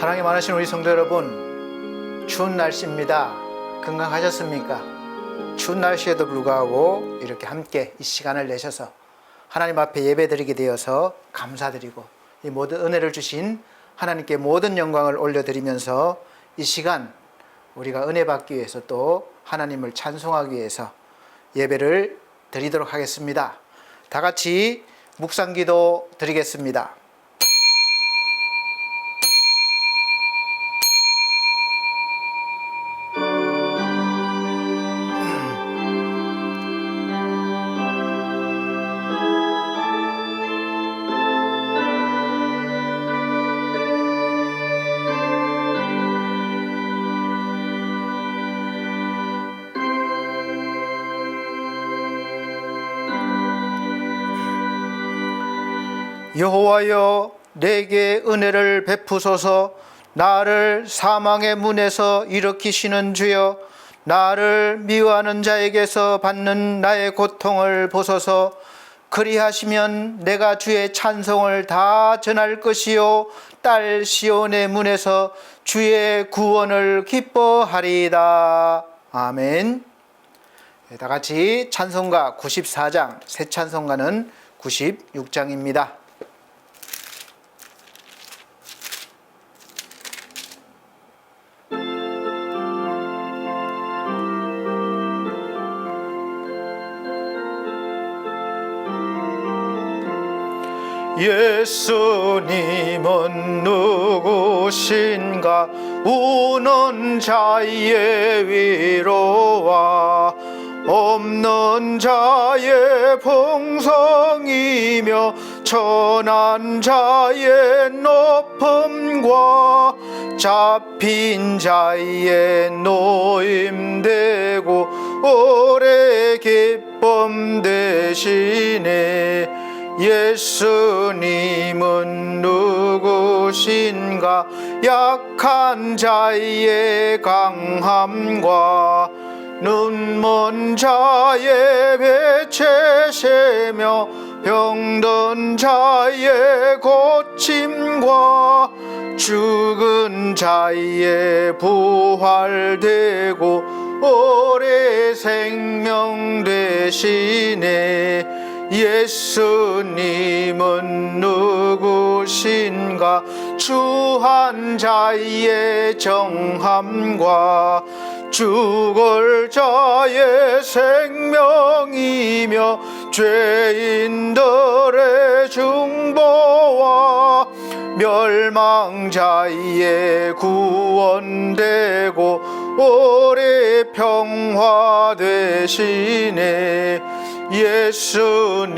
사랑이 많으신 우리 성도 여러분, 추운 날씨입니다. 건강하셨습니까? 추운 날씨에도 불구하고 이렇게 함께 이 시간을 내셔서 하나님 앞에 예배드리게 되어서 감사드리고, 이 모든 은혜를 주신 하나님께 모든 영광을 올려드리면서 이 시간 우리가 은혜 받기 위해서 또 하나님을 찬송하기 위해서 예배를 드리도록 하겠습니다. 다 같이 묵상기도 드리겠습니다. 여호와여, 내게 은혜를 베푸소서. 나를 사망의 문에서 일으키시는 주여, 나를 미워하는 자에게서 받는 나의 고통을 보소서. 그리하시면 내가 주의 찬송을 다 전할 것이요, 딸 시온의 문에서 주의 구원을 기뻐하리이다. 아멘. 다 같이 찬송가 94장, 새 찬송가는 96장입니다. 예수님은 누구신가? 우는 자의 위로와 없는 자의 풍성이며 천한 자의 높음과 잡힌 자의 노임되고 오래 기쁨 되시네. 예수님은 누구신가? 약한 자의 강함과 눈먼 자의 배체시며 병든 자의 고침과 죽은 자의 부활되고 오래 생명 되시네. 예수님은 누구신가? 추한 자의 정함과 죽을 자의 생명이며 죄인들의 중보와 멸망자의 구원되고 오래 평화되시네. 예수님은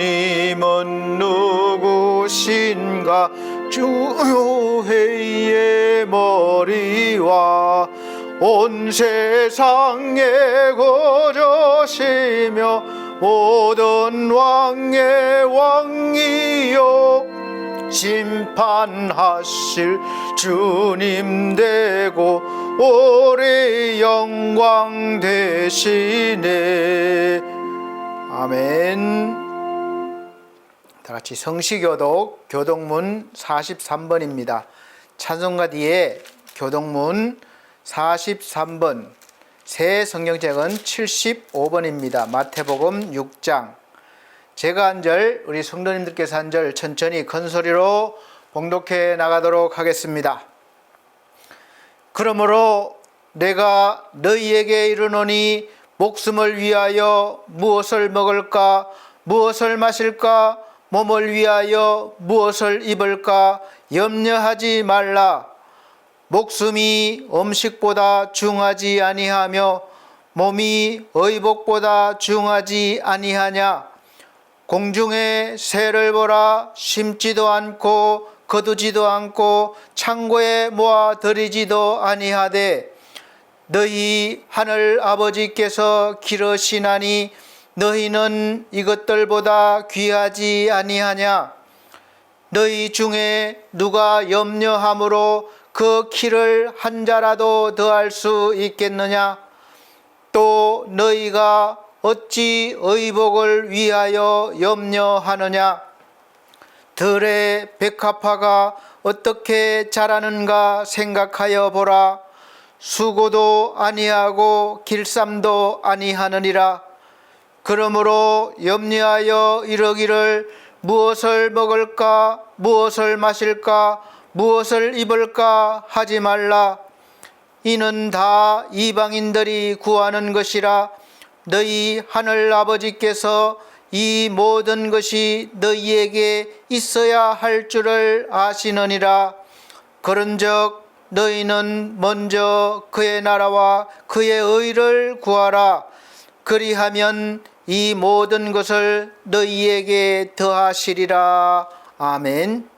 누구신가? 주회의 머리와 온 세상에 거저시며 모든 왕의 왕이요 심판하실 주님 되고 오래 영광 되시네. 아멘. 다 같이 성시교독 교독문 43번입니다. 찬송가 뒤에 교독문 43번, 새 성경책은 75번입니다. 마태복음 6장. 제가 한 절, 우리 성도님들께서 한 절 천천히 큰 소리로 봉독해 나가도록 하겠습니다. 그러므로 내가 너희에게 이르노니 목숨을 위하여 무엇을 먹을까, 무엇을 마실까, 몸을 위하여 무엇을 입을까 염려하지 말라. 목숨이 음식보다 중하지 아니하며 몸이 의복보다 중하지 아니하냐. 공중의 새를 보라. 심지도 않고 거두지도 않고 창고에 모아 들이지도 아니하되 너희 하늘 아버지께서 기르시나니 너희는 이것들보다 귀하지 아니하냐. 너희 중에 누가 염려함으로 그 키를 한 자라도 더할 수 있겠느냐. 또 너희가 어찌 의복을 위하여 염려하느냐. 들의 백합화가 어떻게 자라는가 생각하여 보라. 수고도 아니하고 길쌈도 아니하느니라. 그러므로 염려하여 이르기를 무엇을 먹을까, 무엇을 마실까, 무엇을 입을까 하지 말라. 이는 다 이방인들이 구하는 것이라. 너희 하늘 아버지께서 이 모든 것이 너희에게 있어야 할 줄을 아시느니라. 그런즉 너희는 먼저 그의 나라와 그의 의를 구하라. 그리하면 이 모든 것을 너희에게 더하시리라. 아멘.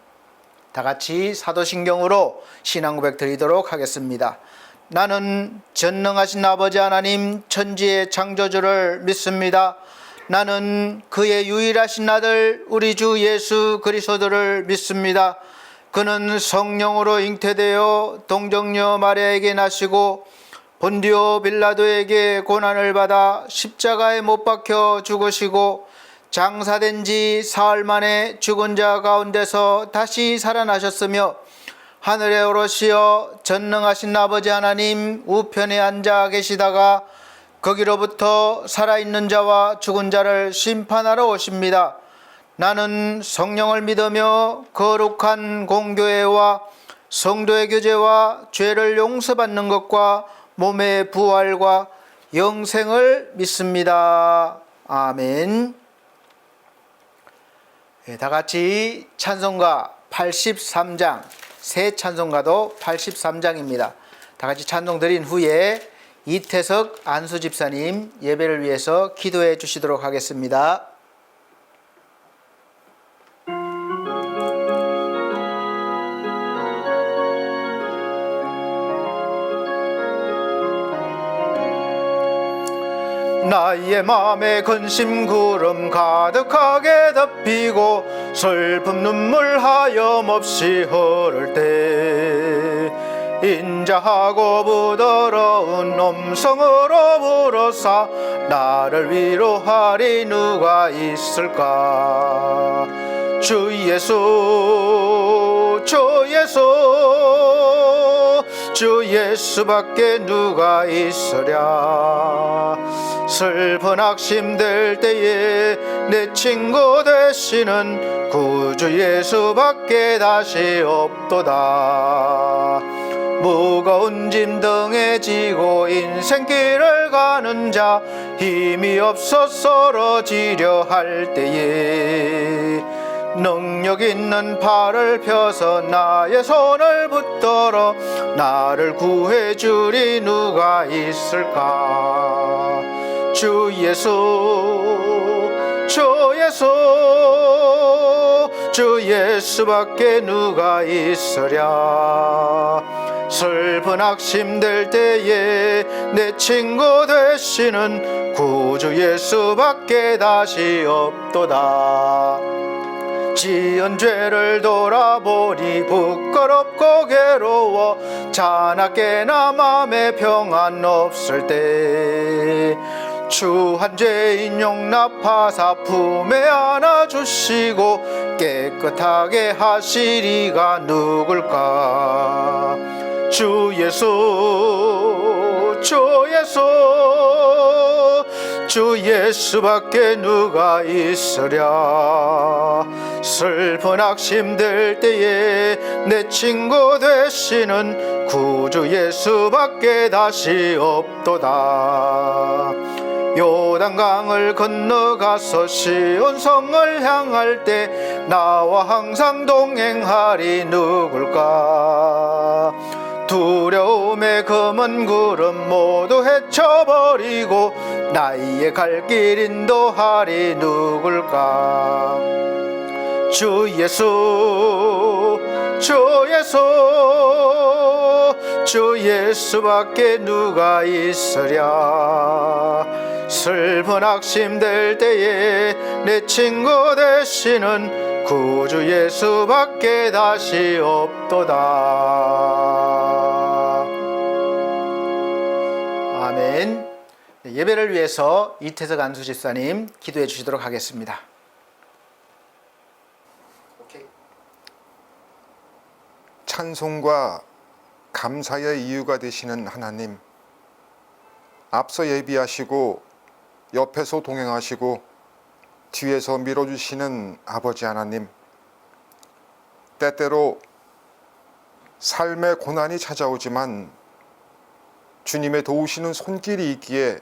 다 같이 사도신경으로 신앙 고백 드리도록 하겠습니다. 나는 전능하신 아버지 하나님 천지의 창조주를 믿습니다. 나는 그의 유일하신 아들 우리 주 예수 그리스도를 믿습니다. 그는 성령으로 잉태되어 동정녀 마리아에게 나시고 본디오 빌라도에게 고난을 받아 십자가에 못 박혀 죽으시고 장사된 지 사흘 만에 죽은 자 가운데서 다시 살아나셨으며 하늘에 오르시어 전능하신 아버지 하나님 우편에 앉아 계시다가 거기로부터 살아있는 자와 죽은 자를 심판하러 오십니다. 나는 성령을 믿으며 거룩한 공교회와 성도의 교제와 죄를 용서받는 것과 몸의 부활과 영생을 믿습니다. 아멘. 다 같이 찬송가 83장, 새 찬송가도 83장입니다. 다 같이 찬송 드린 후에 이태석 안수 집사님 예배를 위해서 기도해 주시도록 하겠습니다. 나의 맘에 근심 구름 가득하게 덮이고 슬픔 눈물 하염없이 흐를 때 인자하고 부드러운 음성으로 불어사 나를 위로하리 누가 있을까. 주 예수 주 예수 주 예수밖에 누가 있으랴. 슬픈 악심될 때에 내 친구 되시는 구주 예수밖에 다시 없도다. 무거운 짐 등에 지고 인생길을 가는 자 힘이 없어 쓰러지려 할 때에 능력 있는 팔을 펴서 나의 손을 붙들어 나를 구해주리 누가 있을까. 주 예수 주 예수 주 예수밖에 누가 있으랴. 슬픈 악심될 때에 내 친구 되시는 구주 예수밖에 다시 없도다. 지은 죄를 돌아보니 부끄럽고 괴로워 자나깨나 맘에 평안 없을 때 추한 죄인 용납하사 품에 안아주시고 깨끗하게 하시리가 누굴까. 주 예수 주 예수 주 예수밖에 누가 있으랴. 슬픈 악심될 때에 내 친구 되시는 구주 예수밖에 다시 없도다. 요단강을 건너가서 시온성을 향할 때 나와 항상 동행하리 누굴까. 두려움의 검은 구름 모두 헤쳐버리고 나의 갈 길 인도하리 누굴까. 주 예수 주 예수 주 예수밖에 누가 있으랴. 슬픈 악심될 때에 내 친구 되시는 구주 예수밖에 다시 없도다. 아멘. 예배를 위해서 이태석 안수 집사님 기도해 주시도록 하겠습니다. 찬송과 감사의 이유가 되시는 하나님, 앞서 예비하시고 옆에서 동행하시고 뒤에서 밀어주시는 아버지 하나님, 때때로 삶의 고난이 찾아오지만 주님의 도우시는 손길이 있기에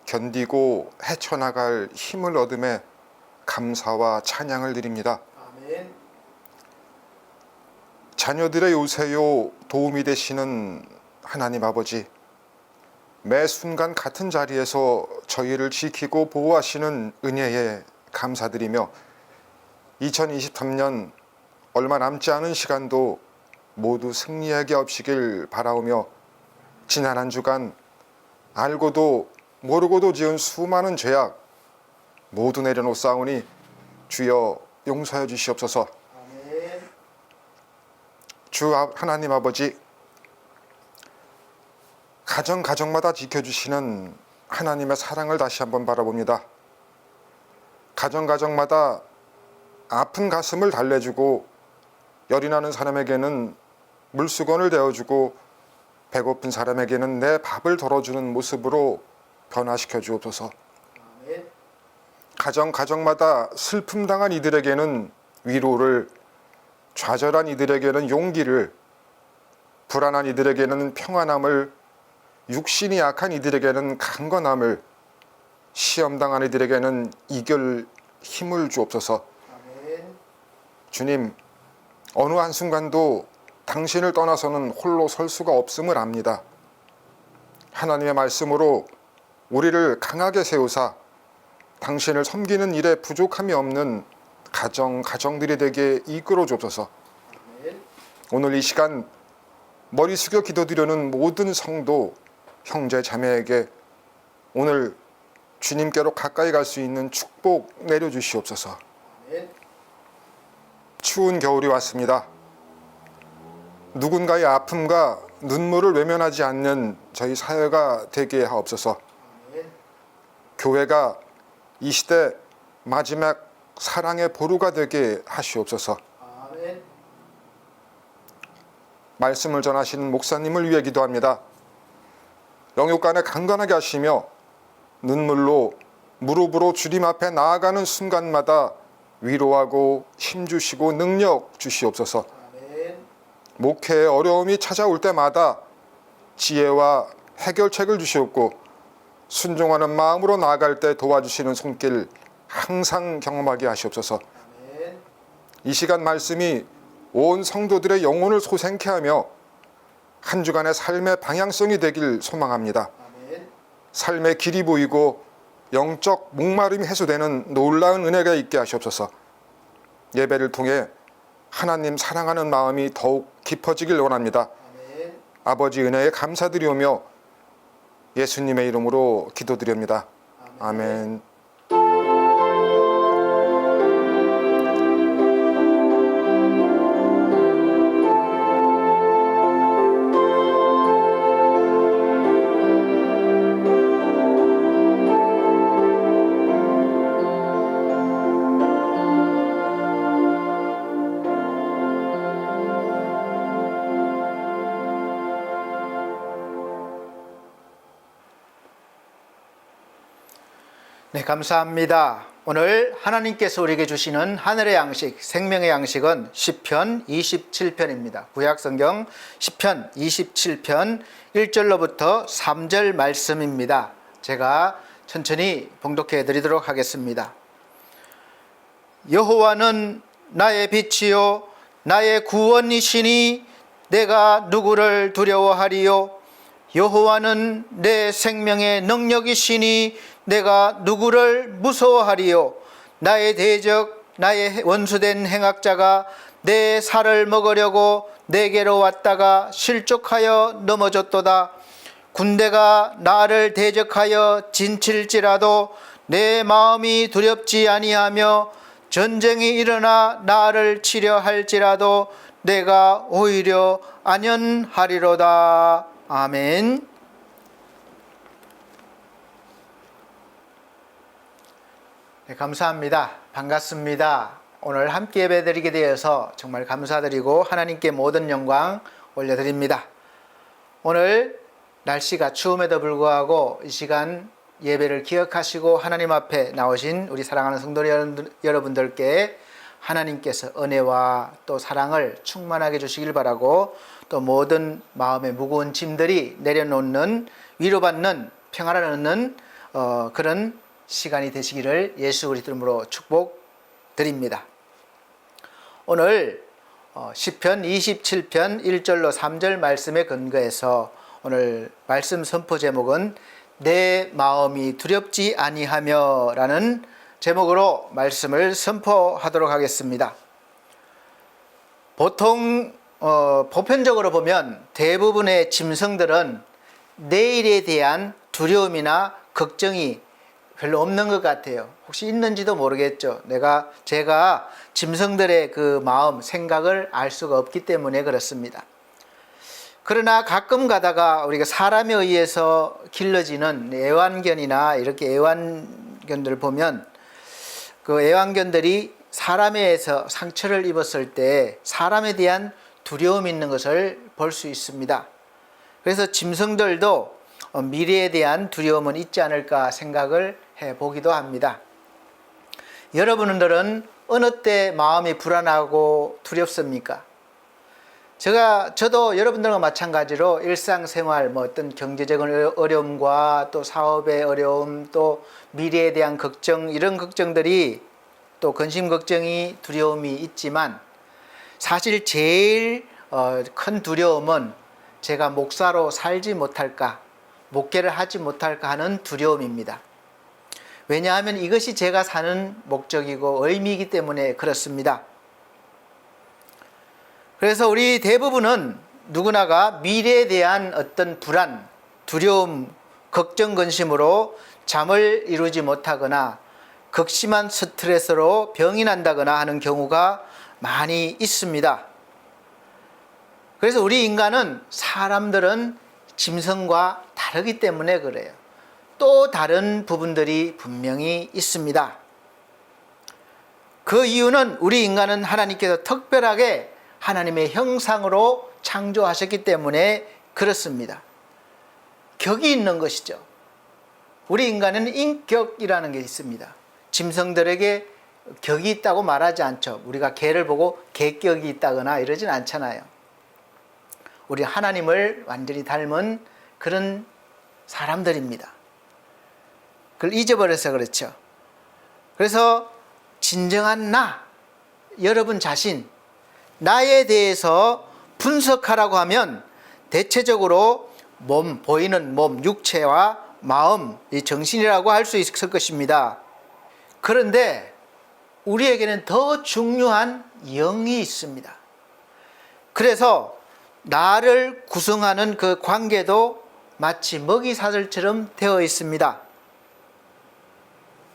견디고 헤쳐나갈 힘을 얻음에 감사와 찬양을 드립니다. 아멘. 자녀들의 요새요 도움이 되시는 하나님 아버지, 매 순간 같은 자리에서 저희를 지키고 보호하시는 은혜에 감사드리며 2023년 얼마 남지 않은 시간도 모두 승리하게 없시길 바라오며 지난 한 주간 알고도 모르고도 지은 수많은 죄악 모두 내려놓사오니 주여 용서해 주시옵소서. 아멘. 주 하나님 아버지, 가정마다 지켜주시는 하나님의 사랑을 다시 한번 바라봅니다. 가정마다 아픈 가슴을 달래주고 열이 나는 사람에게는 물수건을 데워주고 배고픈 사람에게는 내 밥을 덜어주는 모습으로 변화시켜 주옵소서. 아멘. 가정마다 슬픔 당한 이들에게는 위로를, 좌절한 이들에게는 용기를, 불안한 이들에게는 평안함을, 육신이 약한 이들에게는 강건함을, 시험당한 이들에게는 이길 힘을 주옵소서. 아멘. 주님, 어느 한순간도 당신을 떠나서는 홀로 설 수가 없음을 압니다. 하나님의 말씀으로 우리를 강하게 세우사 당신을 섬기는 일에 부족함이 없는 가정들이 되게 이끌어 주옵소서. 아멘. 오늘 이 시간 머리 숙여 기도드리는 모든 성도, 형제, 자매에게 오늘 주님께로 가까이 갈 수 있는 축복 내려주시옵소서. 아멘. 추운 겨울이 왔습니다. 누군가의 아픔과 눈물을 외면하지 않는 저희 사회가 되게 하옵소서. 아멘. 교회가 이 시대 마지막 사랑의 보루가 되게 하시옵소서. 아멘. 말씀을 전하시는 목사님을 위해 기도합니다. 영육간에 강건하게 하시며 눈물로 무릎으로 주님 앞에 나아가는 순간마다 위로하고 힘주시고 능력 주시옵소서. 아멘. 목회에 어려움이 찾아올 때마다 지혜와 해결책을 주시옵고 순종하는 마음으로 나아갈 때 도와주시는 손길 항상 경험하게 하시옵소서. 아멘. 이 시간 말씀이 온 성도들의 영혼을 소생케 하며 한 주간의 삶의 방향성이 되길 소망합니다. 아멘. 삶의 길이 보이고 영적 목마름이 해소되는 놀라운 은혜가 있게 하시옵소서. 예배를 통해 하나님 사랑하는 마음이 더욱 깊어지길 원합니다. 아멘. 아버지 은혜에 감사드리오며 예수님의 이름으로 기도드립니다. 아멘. 네, 감사합니다. 오늘 하나님께서 우리에게 주시는 하늘의 양식, 생명의 양식은 시편 27편입니다. 구약성경 시편 27편 1절로부터 3절 말씀입니다. 제가 천천히 봉독해 드리도록 하겠습니다. 여호와는 나의 빛이요 나의 구원이시니 내가 누구를 두려워하리요. 여호와는 내 생명의 능력이시니 내가 누구를 무서워하리요. 나의 대적 나의 원수된 행악자가 내 살을 먹으려고 내게로 왔다가 실족하여 넘어졌도다. 군대가 나를 대적하여 진칠지라도 내 마음이 두렵지 아니하며 전쟁이 일어나 나를 치려 할지라도 내가 오히려 안연하리로다. 아멘. 네, 감사합니다. 반갑습니다. 오늘 함께 예배드리게 되어서 정말 감사드리고 하나님께 모든 영광 올려드립니다. 오늘 날씨가 추움에도 불구하고 이 시간 예배를 기억하시고 하나님 앞에 나오신 우리 사랑하는 성도 여러분들께 하나님께서 은혜와 또 사랑을 충만하게 주시길 바라고, 또 모든 마음의 무거운 짐들이 내려놓는, 위로받는, 평안을 얻는 그런 시간이 되시기를 예수 그리스도 이름으로 축복드립니다. 오늘 시편 27편 1절로 3절 말씀에 근거해서 오늘 말씀 선포 제목은 내 마음이 두렵지 아니하며 라는 제목으로 말씀을 선포하도록 하겠습니다. 보통 보편적으로 보면 대부분의 짐승들은 내일에 대한 두려움이나 걱정이 별로 없는 것 같아요. 혹시 있는지도 모르겠죠. 제가 짐승들의 그 마음, 생각을 알 수가 없기 때문에 그렇습니다. 그러나 가끔 가다가 우리가 사람에 의해서 길러지는 애완견이나 이렇게 애완견들을 보면 그 애완견들이 사람에 의해서 상처를 입었을 때 사람에 대한 두려움이 있는 것을 볼 수 있습니다. 그래서 짐승들도 미래에 대한 두려움은 있지 않을까 생각을 해보기도 합니다. 여러분들은 어느 때 마음이 불안하고 두렵습니까? 저도 여러분들과 마찬가지로 일상생활, 어떤 경제적인 어려움과 또 사업의 어려움, 또 미래에 대한 걱정, 이런 걱정들이, 또 근심 걱정이, 두려움이 있지만 사실 제일 큰 두려움은 제가 목사로 살지 못할까, 목회를 하지 못할까 하는 두려움입니다. 왜냐하면 이것이 제가 사는 목적이고 의미이기 때문에 그렇습니다. 그래서 우리 대부분은 누구나가 미래에 대한 어떤 불안, 두려움, 걱정, 근심으로 잠을 이루지 못하거나 극심한 스트레스로 병이 난다거나 하는 경우가 많이 있습니다. 그래서 우리 인간은, 사람들은 짐승과 다르기 때문에 그래요. 또 다른 부분들이 분명히 있습니다. 그 이유는 우리 인간은 하나님께서 특별하게 하나님의 형상으로 창조하셨기 때문에 그렇습니다. 격이 있는 것이죠. 우리 인간은 인격이라는 게 있습니다. 짐승들에게 격이 있다고 말하지 않죠. 우리가 개를 보고 개격이 있다거나 이러진 않잖아요. 우리 하나님을 완전히 닮은 그런 사람들입니다. 그걸 잊어버려서 그렇죠. 그래서 진정한 나, 여러분 자신, 나에 대해서 분석하라고 하면 대체적으로 보이는 몸, 육체와 마음, 이 정신이라고 할 수 있을 것입니다. 그런데 우리에게는 더 중요한 영이 있습니다. 그래서 나를 구성하는 그 관계도 마치 먹이사슬처럼 되어 있습니다.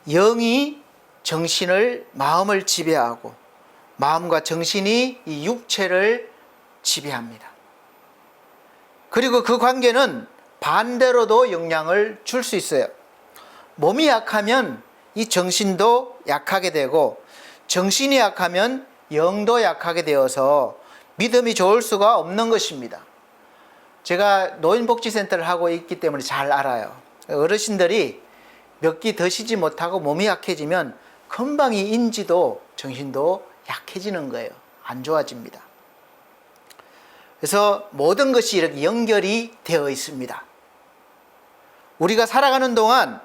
영이 정신을, 마음을 지배하고 마음과 정신이 이 육체를 지배합니다. 그리고 그 관계는 반대로도 영향을 줄 수 있어요. 몸이 약하면 이 정신도 약하게 되고, 정신이 약하면 영도 약하게 되어서 믿음이 좋을 수가 없는 것입니다. 제가 노인복지센터를 하고 있기 때문에 잘 알아요. 어르신들이 몇 끼 드시지 못하고 몸이 약해지면 금방 이 인지도 정신도 약해지는 거예요. 안 좋아집니다. 그래서 모든 것이 이렇게 연결이 되어 있습니다. 우리가 살아가는 동안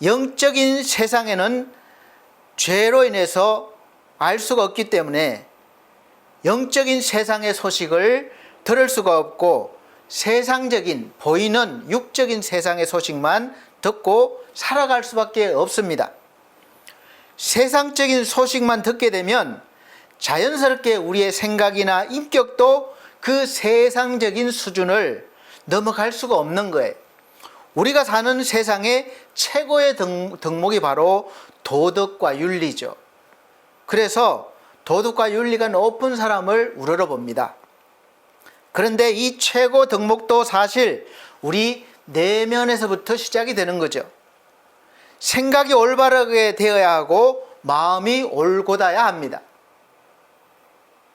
영적인 세상에는 죄로 인해서 알 수가 없기 때문에 영적인 세상의 소식을 들을 수가 없고, 세상적인, 보이는 육적인 세상의 소식만 듣고 살아갈 수밖에 없습니다. 세상적인 소식만 듣게 되면 자연스럽게 우리의 생각이나 인격도 그 세상적인 수준을 넘어갈 수가 없는 거예요. 우리가 사는 세상의 최고의 덕목이 바로 도덕과 윤리죠. 그래서 도덕과 윤리가 높은 사람을 우러러봅니다. 그런데 이 최고 덕목도 사실 우리 내면에서부터 시작이 되는 거죠. 생각이 올바르게 되어야 하고 마음이 올곧아야 합니다.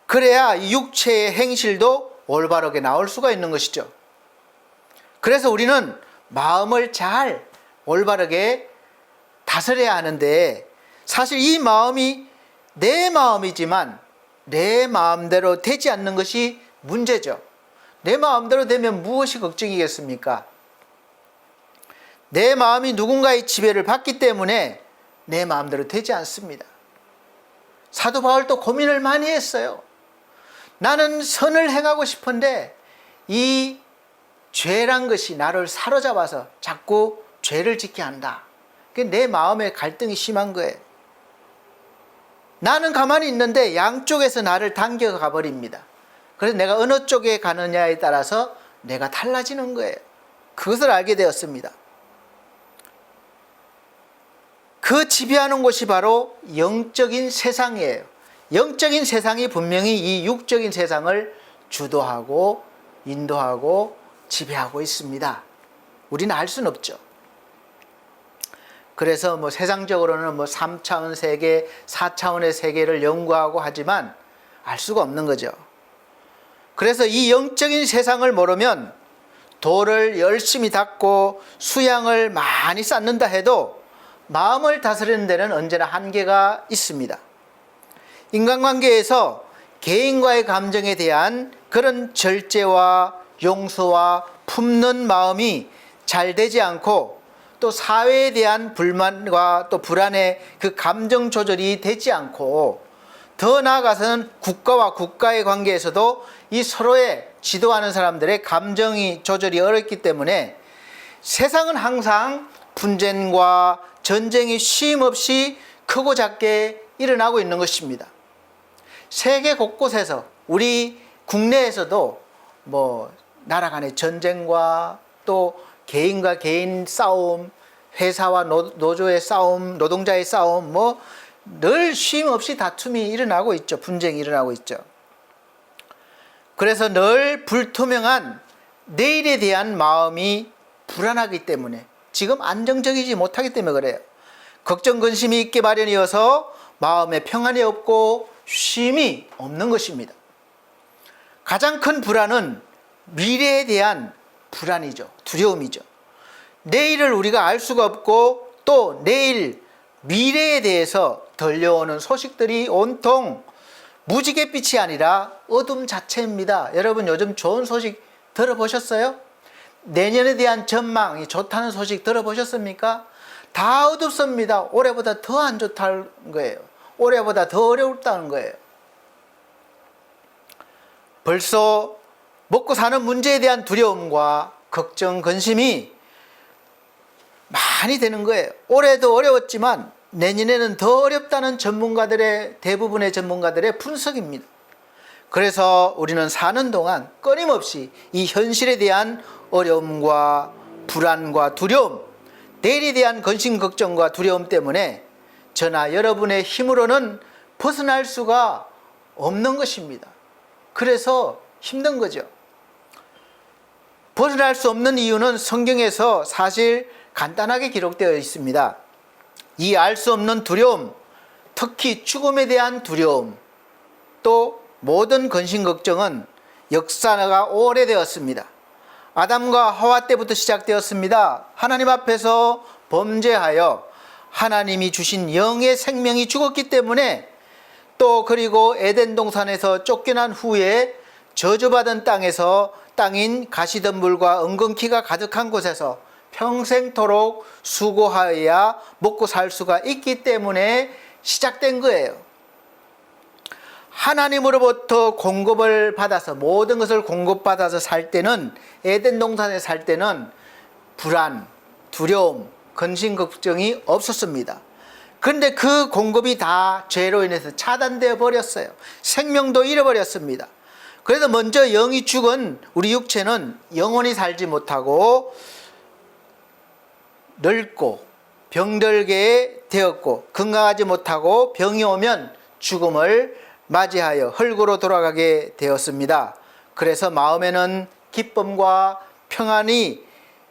그래야 이 육체의 행실도 올바르게 나올 수가 있는 것이죠. 그래서 우리는 마음을 잘 올바르게 다스려야 하는데, 사실 이 마음이 내 마음이지만 내 마음대로 되지 않는 것이 문제죠. 내 마음대로 되면 무엇이 걱정이겠습니까? 내 마음이 누군가의 지배를 받기 때문에 내 마음대로 되지 않습니다. 사도 바울도 고민을 많이 했어요. 나는 선을 행하고 싶은데 이 죄란 것이 나를 사로잡아서 자꾸 죄를 짓게 한다. 내 마음의 갈등이 심한 거예요. 나는 가만히 있는데 양쪽에서 나를 당겨가 버립니다. 그래서 내가 어느 쪽에 가느냐에 따라서 내가 달라지는 거예요. 그것을 알게 되었습니다. 그 지배하는 곳이 바로 영적인 세상이에요. 영적인 세상이 분명히 이 육적인 세상을 주도하고 인도하고 지배하고 있습니다. 우리는 알 수는 없죠. 그래서 세상적으로는 3차원 세계, 4차원의 세계를 연구하고 하지만 알 수가 없는 거죠. 그래서 이 영적인 세상을 모르면 돌을 열심히 닦고 수양을 많이 쌓는다 해도 마음을 다스리는 데는 언제나 한계가 있습니다. 인간관계에서 개인과의 감정에 대한 그런 절제와 용서와 품는 마음이 잘 되지 않고, 또 사회에 대한 불만과 또 불안의 그 감정 조절이 되지 않고, 더 나아가서는 국가와 국가의 관계에서도 이 서로의 지도하는 사람들의 감정이 조절이 어렵기 때문에 세상은 항상 분쟁과 전쟁이 쉼없이 크고 작게 일어나고 있는 것입니다. 세계 곳곳에서, 우리 국내에서도 나라 간의 전쟁과 또 개인과 개인 싸움, 회사와 노조의 싸움, 노동자의 싸움, 늘 쉼 없이 다툼이 일어나고 있죠. 분쟁이 일어나고 있죠. 그래서 늘 불투명한 내일에 대한 마음이 불안하기 때문에, 지금 안정적이지 못하기 때문에 그래요. 걱정 근심이 있게 마련이어서 마음에 평안이 없고 쉼이 없는 것입니다. 가장 큰 불안은 미래에 대한 불안이죠. 두려움이죠. 내일을 우리가 알 수가 없고, 또 내일 미래에 대해서 들려오는 소식들이 온통 무지갯빛이 아니라 어둠 자체입니다. 여러분 요즘 좋은 소식 들어보셨어요? 내년에 대한 전망이 좋다는 소식 들어보셨습니까? 다 어둡습니다. 올해보다 더 안 좋다는 거예요. 올해보다 더 어렵다는 거예요. 벌써 먹고 사는 문제에 대한 두려움과 걱정, 근심이 많이 되는 거예요. 올해도 어려웠지만 내년에는 더 어렵다는 대부분의 전문가들의 분석입니다. 그래서 우리는 사는 동안 끊임없이 이 현실에 대한 어려움과 불안과 두려움, 내일에 대한 근심, 걱정과 두려움 때문에 저나 여러분의 힘으로는 벗어날 수가 없는 것입니다. 그래서 힘든 거죠. 벗어날 수 없는 이유는 성경에서 사실 간단하게 기록되어 있습니다. 이 알 수 없는 두려움, 특히 죽음에 대한 두려움, 또 모든 근심 걱정은 역사가 오래되었습니다. 아담과 하와 때부터 시작되었습니다. 하나님 앞에서 범죄하여 하나님이 주신 영의 생명이 죽었기 때문에, 또 그리고 에덴 동산에서 쫓겨난 후에 저주받은 땅인 가시덤불과 은근키가 가득한 곳에서 평생토록 수고하여야 먹고 살 수가 있기 때문에 시작된 거예요. 하나님으로부터 공급을 받아서, 모든 것을 공급받아서 살 때는, 에덴 동산에 살 때는 불안, 두려움, 근심, 걱정이 없었습니다. 그런데 그 공급이 다 죄로 인해서 차단되어 버렸어요. 생명도 잃어버렸습니다. 그래서 먼저 영이 죽은 우리 육체는 영원히 살지 못하고 늙고 병들게 되었고, 건강하지 못하고 병이 오면 죽음을 맞이하여 흙으로 돌아가게 되었습니다. 그래서 마음에는 기쁨과 평안이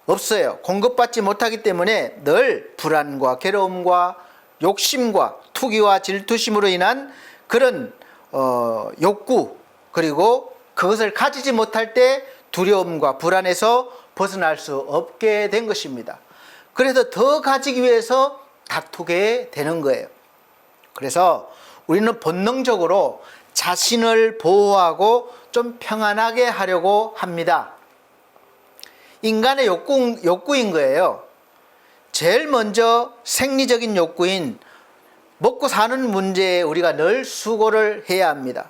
없어요. 공급받지 못하기 때문에 늘 불안과 괴로움과 욕심과 투기와 질투심으로 인한 그런 욕구, 그리고 그것을 가지지 못할 때 두려움과 불안에서 벗어날 수 없게 된 것입니다. 그래서 더 가지기 위해서 다투게 되는 거예요. 그래서 우리는 본능적으로 자신을 보호하고 좀 평안하게 하려고 합니다. 인간의 욕구인 거예요. 제일 먼저 생리적인 욕구인 먹고 사는 문제에 우리가 늘 수고를 해야 합니다.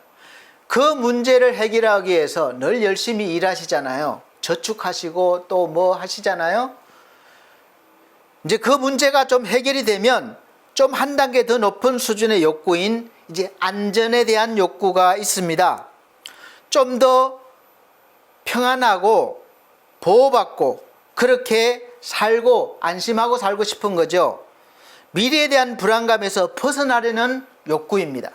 그 문제를 해결하기 위해서 늘 열심히 일하시잖아요. 저축하시고 또 뭐 하시잖아요. 이제 그 문제가 좀 해결이 되면 좀 한 단계 더 높은 수준의 욕구인 이제 안전에 대한 욕구가 있습니다. 좀 더 평안하고 보호받고 그렇게 살고 안심하고 살고 싶은 거죠. 미래에 대한 불안감에서 벗어나려는 욕구입니다.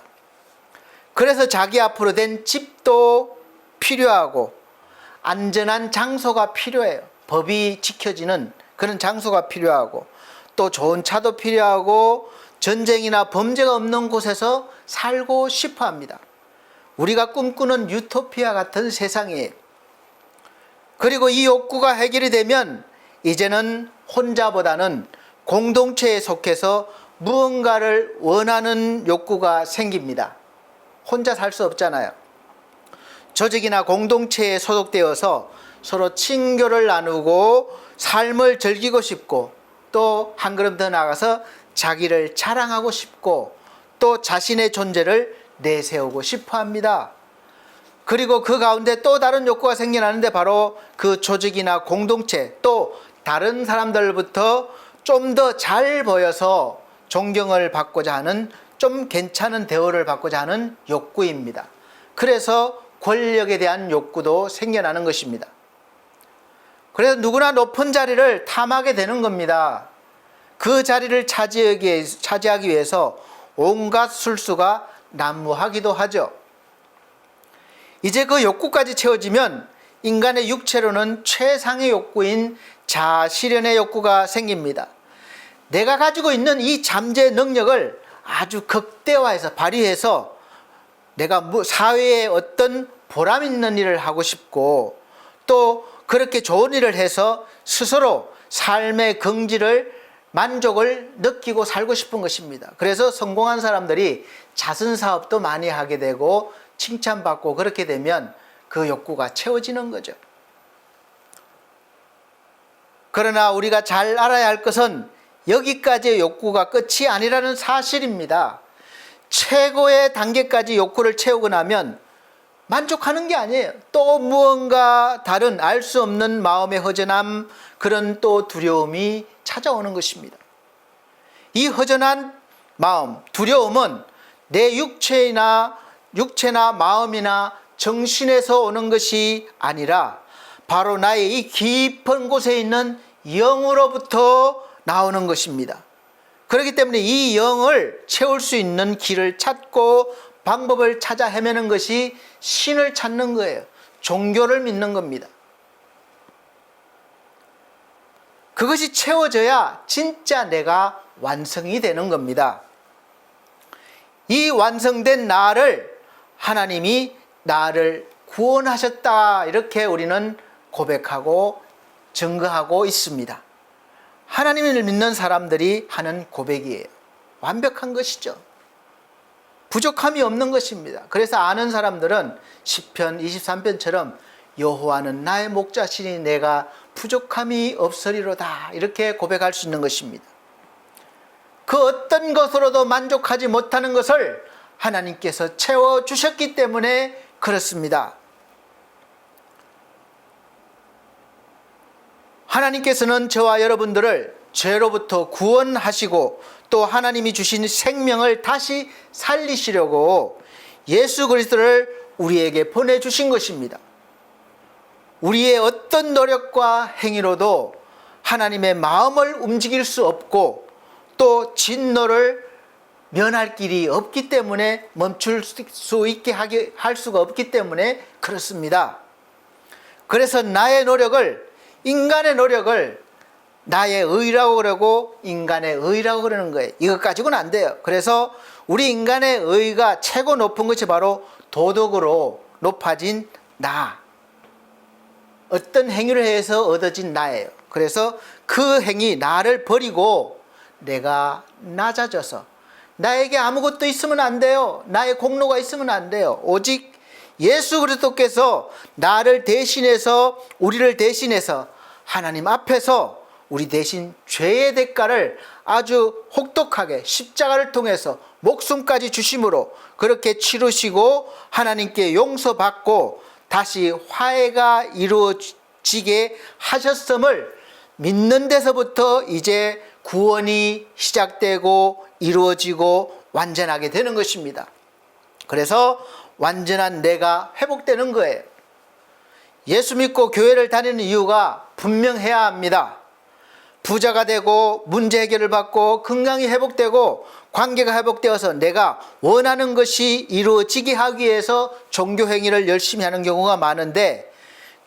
그래서 자기 앞으로 된 집도 필요하고 안전한 장소가 필요해요. 법이 지켜지는 그런 장소가 필요하고 또 좋은 차도 필요하고 전쟁이나 범죄가 없는 곳에서 살고 싶어 합니다. 우리가 꿈꾸는 유토피아 같은 세상이에요. 그리고 이 욕구가 해결이 되면 이제는 혼자보다는 공동체에 속해서 무언가를 원하는 욕구가 생깁니다. 혼자 살 수 없잖아요. 조직이나 공동체에 소속되어서 서로 친교를 나누고 삶을 즐기고 싶고 또 한 걸음 더 나아가서 자기를 자랑하고 싶고 또 자신의 존재를 내세우고 싶어 합니다. 그리고 그 가운데 또 다른 욕구가 생겨나는데 바로 그 조직이나 공동체 또 다른 사람들부터 좀 더 잘 보여서 존경을 받고자 하는 좀 괜찮은 대우를 받고자 하는 욕구입니다. 그래서 권력에 대한 욕구도 생겨나는 것입니다. 그래서 누구나 높은 자리를 탐하게 되는 겁니다. 그 자리를 차지하기 위해서 온갖 술수가 난무하기도 하죠. 이제 그 욕구까지 채워지면 인간의 육체로는 최상의 욕구인 자아실현의 욕구가 생깁니다. 내가 가지고 있는 이 잠재 능력을 아주 극대화해서 발휘해서 내가 사회에 어떤 보람 있는 일을 하고 싶고 또 그렇게 좋은 일을 해서 스스로 삶의 긍지를 만족을 느끼고 살고 싶은 것입니다. 그래서 성공한 사람들이 자선사업도 많이 하게 되고 칭찬받고 그렇게 되면 그 욕구가 채워지는 거죠. 그러나 우리가 잘 알아야 할 것은 여기까지의 욕구가 끝이 아니라는 사실입니다. 최고의 단계까지 욕구를 채우고 나면 만족하는 게 아니에요. 또 무언가 다른 알 수 없는 마음의 허전함, 그런 또 두려움이 찾아오는 것입니다. 이 허전한 마음, 두려움은 내 육체나 마음이나 정신에서 오는 것이 아니라 바로 나의 이 깊은 곳에 있는 영으로부터 나오는 것입니다. 그렇기 때문에 이 영을 채울 수 있는 길을 찾고 방법을 찾아 헤매는 것이 신을 찾는 거예요. 종교를 믿는 겁니다. 그것이 채워져야 진짜 내가 완성이 되는 겁니다. 이 완성된 나를 하나님이 나를 구원하셨다, 이렇게 우리는 고백하고 증거하고 있습니다. 하나님을 믿는 사람들이 하는 고백이에요. 완벽한 것이죠. 부족함이 없는 것입니다. 그래서 아는 사람들은 시편 23편처럼 여호와는 나의 목자시니 내가 부족함이 없으리로다, 이렇게 고백할 수 있는 것입니다. 그 어떤 것으로도 만족하지 못하는 것을 하나님께서 채워주셨기 때문에 그렇습니다. 하나님께서는 저와 여러분들을 죄로부터 구원하시고 또 하나님이 주신 생명을 다시 살리시려고 예수 그리스도를 우리에게 보내주신 것입니다. 우리의 어떤 노력과 행위로도 하나님의 마음을 움직일 수 없고 또 진노를 면할 길이 없기 때문에 멈출 수 있게 할 수가 없기 때문에 그렇습니다. 그래서 나의 노력을, 인간의 노력을 나의 의라고 그러고 인간의 의라고 그러는 거예요. 이것 가지고는 안 돼요. 그래서 우리 인간의 의가 최고 높은 것이 바로 도덕으로 높아진 나. 어떤 행위를 해서 얻어진 나예요. 그래서 그 행위 나를 버리고 내가 낮아져서 나에게 아무것도 있으면 안 돼요. 나의 공로가 있으면 안 돼요. 오직 예수 그리스도께서 나를 대신해서 우리를 대신해서 하나님 앞에서 우리 대신 죄의 대가를 아주 혹독하게 십자가를 통해서 목숨까지 주심으로 그렇게 치르시고 하나님께 용서받고 다시 화해가 이루어지게 하셨음을 믿는 데서부터 이제 구원이 시작되고 이루어지고 완전하게 되는 것입니다. 그래서 완전한 내가 회복되는 거예요. 예수 믿고 교회를 다니는 이유가 분명해야 합니다. 부자가 되고 문제 해결을 받고 건강이 회복되고 관계가 회복되어서 내가 원하는 것이 이루어지게 하기 위해서 종교 행위를 열심히 하는 경우가 많은데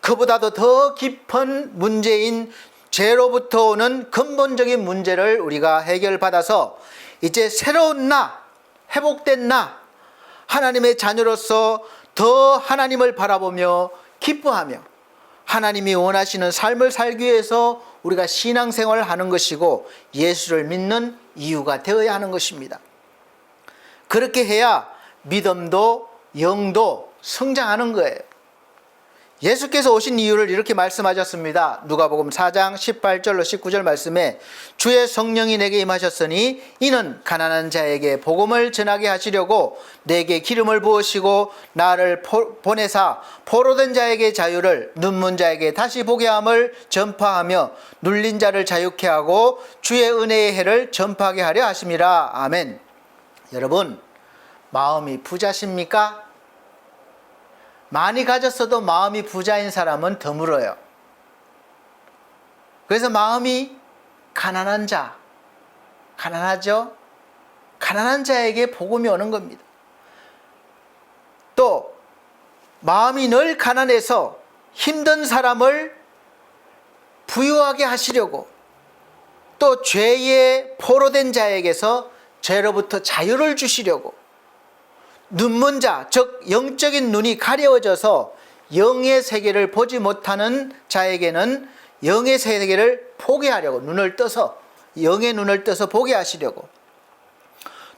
그보다도 더 깊은 문제인 죄로부터 오는 근본적인 문제를 우리가 해결받아서 이제 새로운 나, 회복된 나, 하나님의 자녀로서 더 하나님을 바라보며 기뻐하며 하나님이 원하시는 삶을 살기 위해서 우리가 신앙생활을 하는 것이고 예수를 믿는 이유가 되어야 하는 것입니다. 그렇게 해야 믿음도 영도 성장하는 거예요. 예수께서 오신 이유를 이렇게 말씀하셨습니다. 누가복음 4장 18절로 19절 말씀에 주의 성령이 내게 임하셨으니 이는 가난한 자에게 복음을 전하게 하시려고 내게 기름을 부으시고 나를 보내사 포로된 자에게 자유를 눈먼 자에게 다시 보게 함을 전파하며 눌린 자를 자유케 하고 주의 은혜의 해를 전파하게 하려 하심이라. 아멘. 여러분, 마음이 부자십니까? 많이 가졌어도 마음이 부자인 사람은 드물어요. 그래서 마음이 가난한 자, 가난하죠? 가난한 자에게 복음이 오는 겁니다. 또 마음이 늘 가난해서 힘든 사람을 부유하게 하시려고 또 죄에 포로된 자에게서 죄로부터 자유를 주시려고 눈먼 자, 즉 영적인 눈이 가려워져서 영의 세계를 보지 못하는 자에게는 영의 세계를 보게 하려고 눈을 떠서 영의 눈을 떠서 보게 하시려고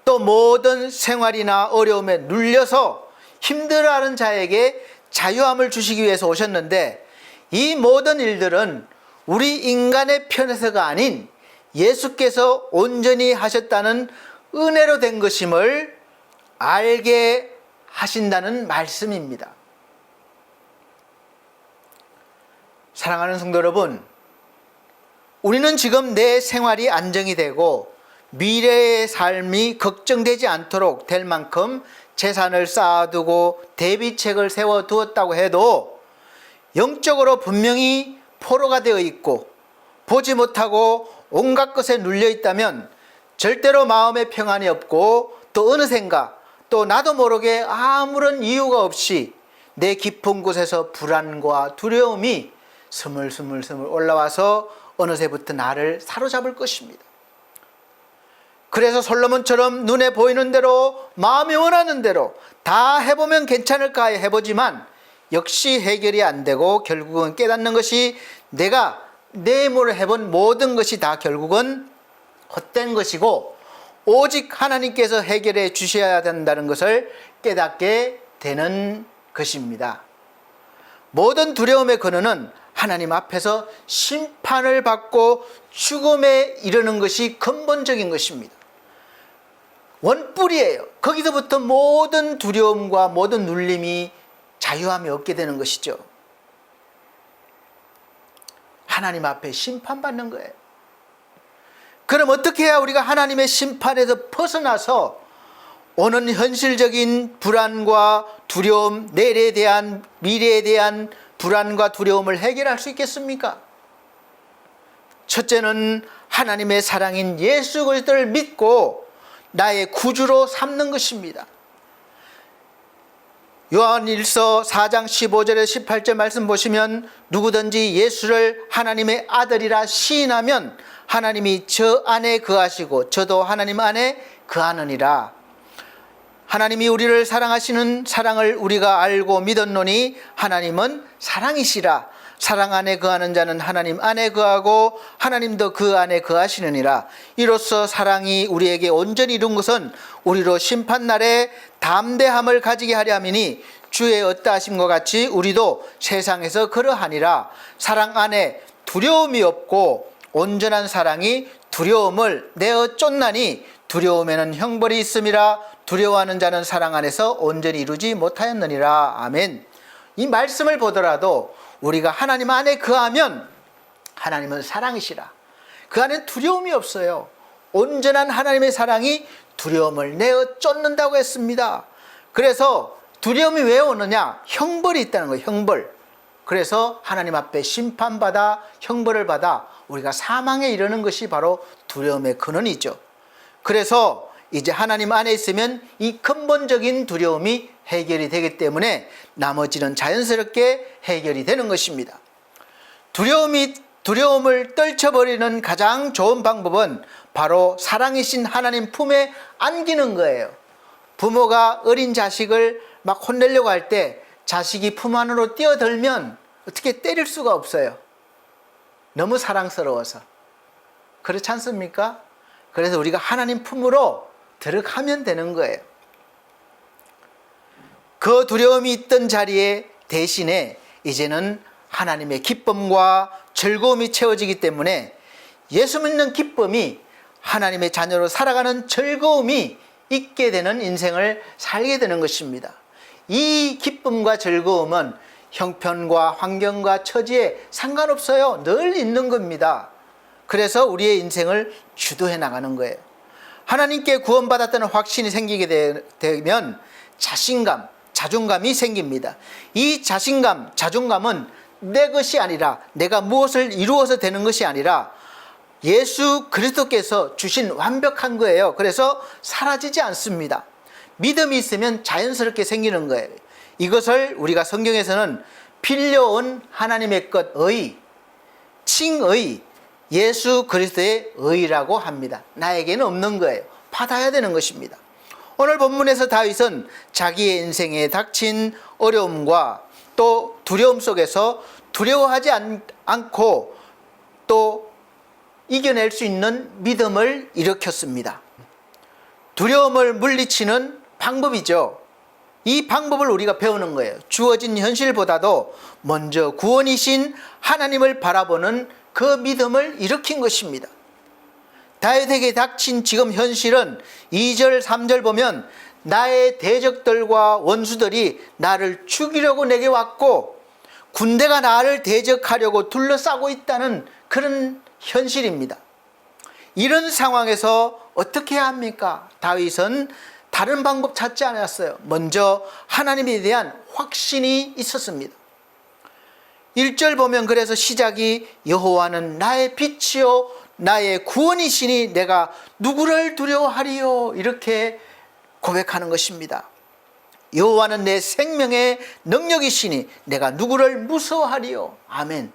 또 모든 생활이나 어려움에 눌려서 힘들어하는 자에게 자유함을 주시기 위해서 오셨는데 이 모든 일들은 우리 인간의 편에서가 아닌 예수께서 온전히 하셨다는 은혜로 된 것임을 알게 하신다는 말씀입니다. 사랑하는 성도 여러분, 우리는 지금 내 생활이 안정이 되고 미래의 삶이 걱정되지 않도록 될 만큼 재산을 쌓아두고 대비책을 세워두었다고 해도 영적으로 분명히 포로가 되어 있고 보지 못하고 온갖 것에 눌려 있다면 절대로 마음의 평안이 없고 또 어느샌가 또 나도 모르게 아무런 이유가 없이 내 깊은 곳에서 불안과 두려움이 스물스물 올라와서 어느새부터 나를 사로잡을 것입니다. 그래서 솔로몬처럼 눈에 보이는 대로 마음이 원하는 대로 다 해보면 괜찮을까 해보지만 역시 해결이 안 되고 결국은 깨닫는 것이 내가 내 힘으로 해본 모든 것이 다 결국은 헛된 것이고 오직 하나님께서 해결해 주셔야 된다는 것을 깨닫게 되는 것입니다. 모든 두려움의 근원은 하나님 앞에서 심판을 받고 죽음에 이르는 것이 근본적인 것입니다. 원뿔이에요. 거기서부터 모든 두려움과 모든 눌림이 자유함이 없게 되는 것이죠. 하나님 앞에 심판받는 거예요. 그럼 어떻게 해야 우리가 하나님의 심판에서 벗어나서 오는 현실적인 불안과 두려움, 내일에 대한 미래에 대한 불안과 두려움을 해결할 수 있겠습니까? 첫째는 하나님의 사랑인 예수 그리스도를 믿고 나의 구주로 삼는 것입니다. 요한일서 4장 15절에 18절 말씀 보시면 누구든지 예수를 하나님의 아들이라 시인하면 하나님이 저 안에 거하시고 저도 하나님 안에 거하느니라. 하나님이 우리를 사랑하시는 사랑을 우리가 알고 믿었노니 하나님은 사랑이시라. 사랑 안에 거하는 자는 하나님 안에 거하고 하나님도 그 안에 거하시느니라. 이로써 사랑이 우리에게 온전히 이룬 것은 우리로 심판날에 담대함을 가지게 하려 함이니 주의 어떠하심과 같이 우리도 세상에서 그러하니라. 사랑 안에 두려움이 없고 온전한 사랑이 두려움을 내어 쫓나니 두려움에는 형벌이 있음이라. 두려워하는 자는 사랑 안에서 온전히 이루지 못하였느니라. 아멘. 이 말씀을 보더라도 우리가 하나님 안에 거하면 하나님은 사랑이시라. 그 안에 두려움이 없어요. 온전한 하나님의 사랑이 두려움을 내어 쫓는다고 했습니다. 그래서 두려움이 왜 오느냐? 형벌이 있다는 거예요. 형벌. 그래서 하나님 앞에 심판받아 형벌을 받아 우리가 사망에 이르는 것이 바로 두려움의 근원이죠. 그래서 이제 하나님 안에 있으면 이 근본적인 두려움이 해결이 되기 때문에 나머지는 자연스럽게 해결이 되는 것입니다. 두려움을 떨쳐버리는 가장 좋은 방법은 바로 사랑이신 하나님 품에 안기는 거예요. 부모가 어린 자식을 막 혼내려고 할 때 자식이 품 안으로 뛰어들면 어떻게 때릴 수가 없어요. 너무 사랑스러워서. 그렇지 않습니까? 그래서 우리가 하나님 품으로 들어가면 되는 거예요. 그 두려움이 있던 자리에 대신에 이제는 하나님의 기쁨과 즐거움이 채워지기 때문에 예수 믿는 기쁨이 하나님의 자녀로 살아가는 즐거움이 있게 되는 인생을 살게 되는 것입니다. 이 기쁨과 즐거움은 형편과 환경과 처지에 상관없어요. 늘 있는 겁니다. 그래서 우리의 인생을 주도해 나가는 거예요. 하나님께 구원받았다는 확신이 생기게 되면 자신감, 자존감이 생깁니다. 이 자신감, 자존감은 내 것이 아니라 내가 무엇을 이루어서 되는 것이 아니라 예수 그리스도께서 주신 완벽한 거예요. 그래서 사라지지 않습니다. 믿음이 있으면 자연스럽게 생기는 거예요. 이것을 우리가 성경에서는 빌려온 하나님의 것 의, 칭의, 예수 그리스도의 의라고 합니다. 나에게는 없는 거예요. 받아야 되는 것입니다. 오늘 본문에서 다윗은 자기의 인생에 닥친 어려움과 또 두려움 속에서 두려워하지 않고 또 이겨낼 수 있는 믿음을 일으켰습니다. 두려움을 물리치는 방법이죠. 이 방법을 우리가 배우는 거예요. 주어진 현실보다도 먼저 구원이신 하나님을 바라보는 그 믿음을 일으킨 것입니다. 다윗에게 닥친 지금 현실은 2절 3절 보면 나의 대적들과 원수들이 나를 죽이려고 내게 왔고 군대가 나를 대적하려고 둘러싸고 있다는 그런 현실입니다. 이런 상황에서 어떻게 해야 합니까? 다윗은 다른 방법 찾지 않았어요. 먼저 하나님에 대한 확신이 있었습니다. 1절 보면 그래서 시작이 여호와는 나의 빛이요 나의 구원이시니 내가 누구를 두려워하리요 이렇게 고백하는 것입니다. 여호와는 내 생명의 능력이시니 내가 누구를 무서워하리요. 아멘.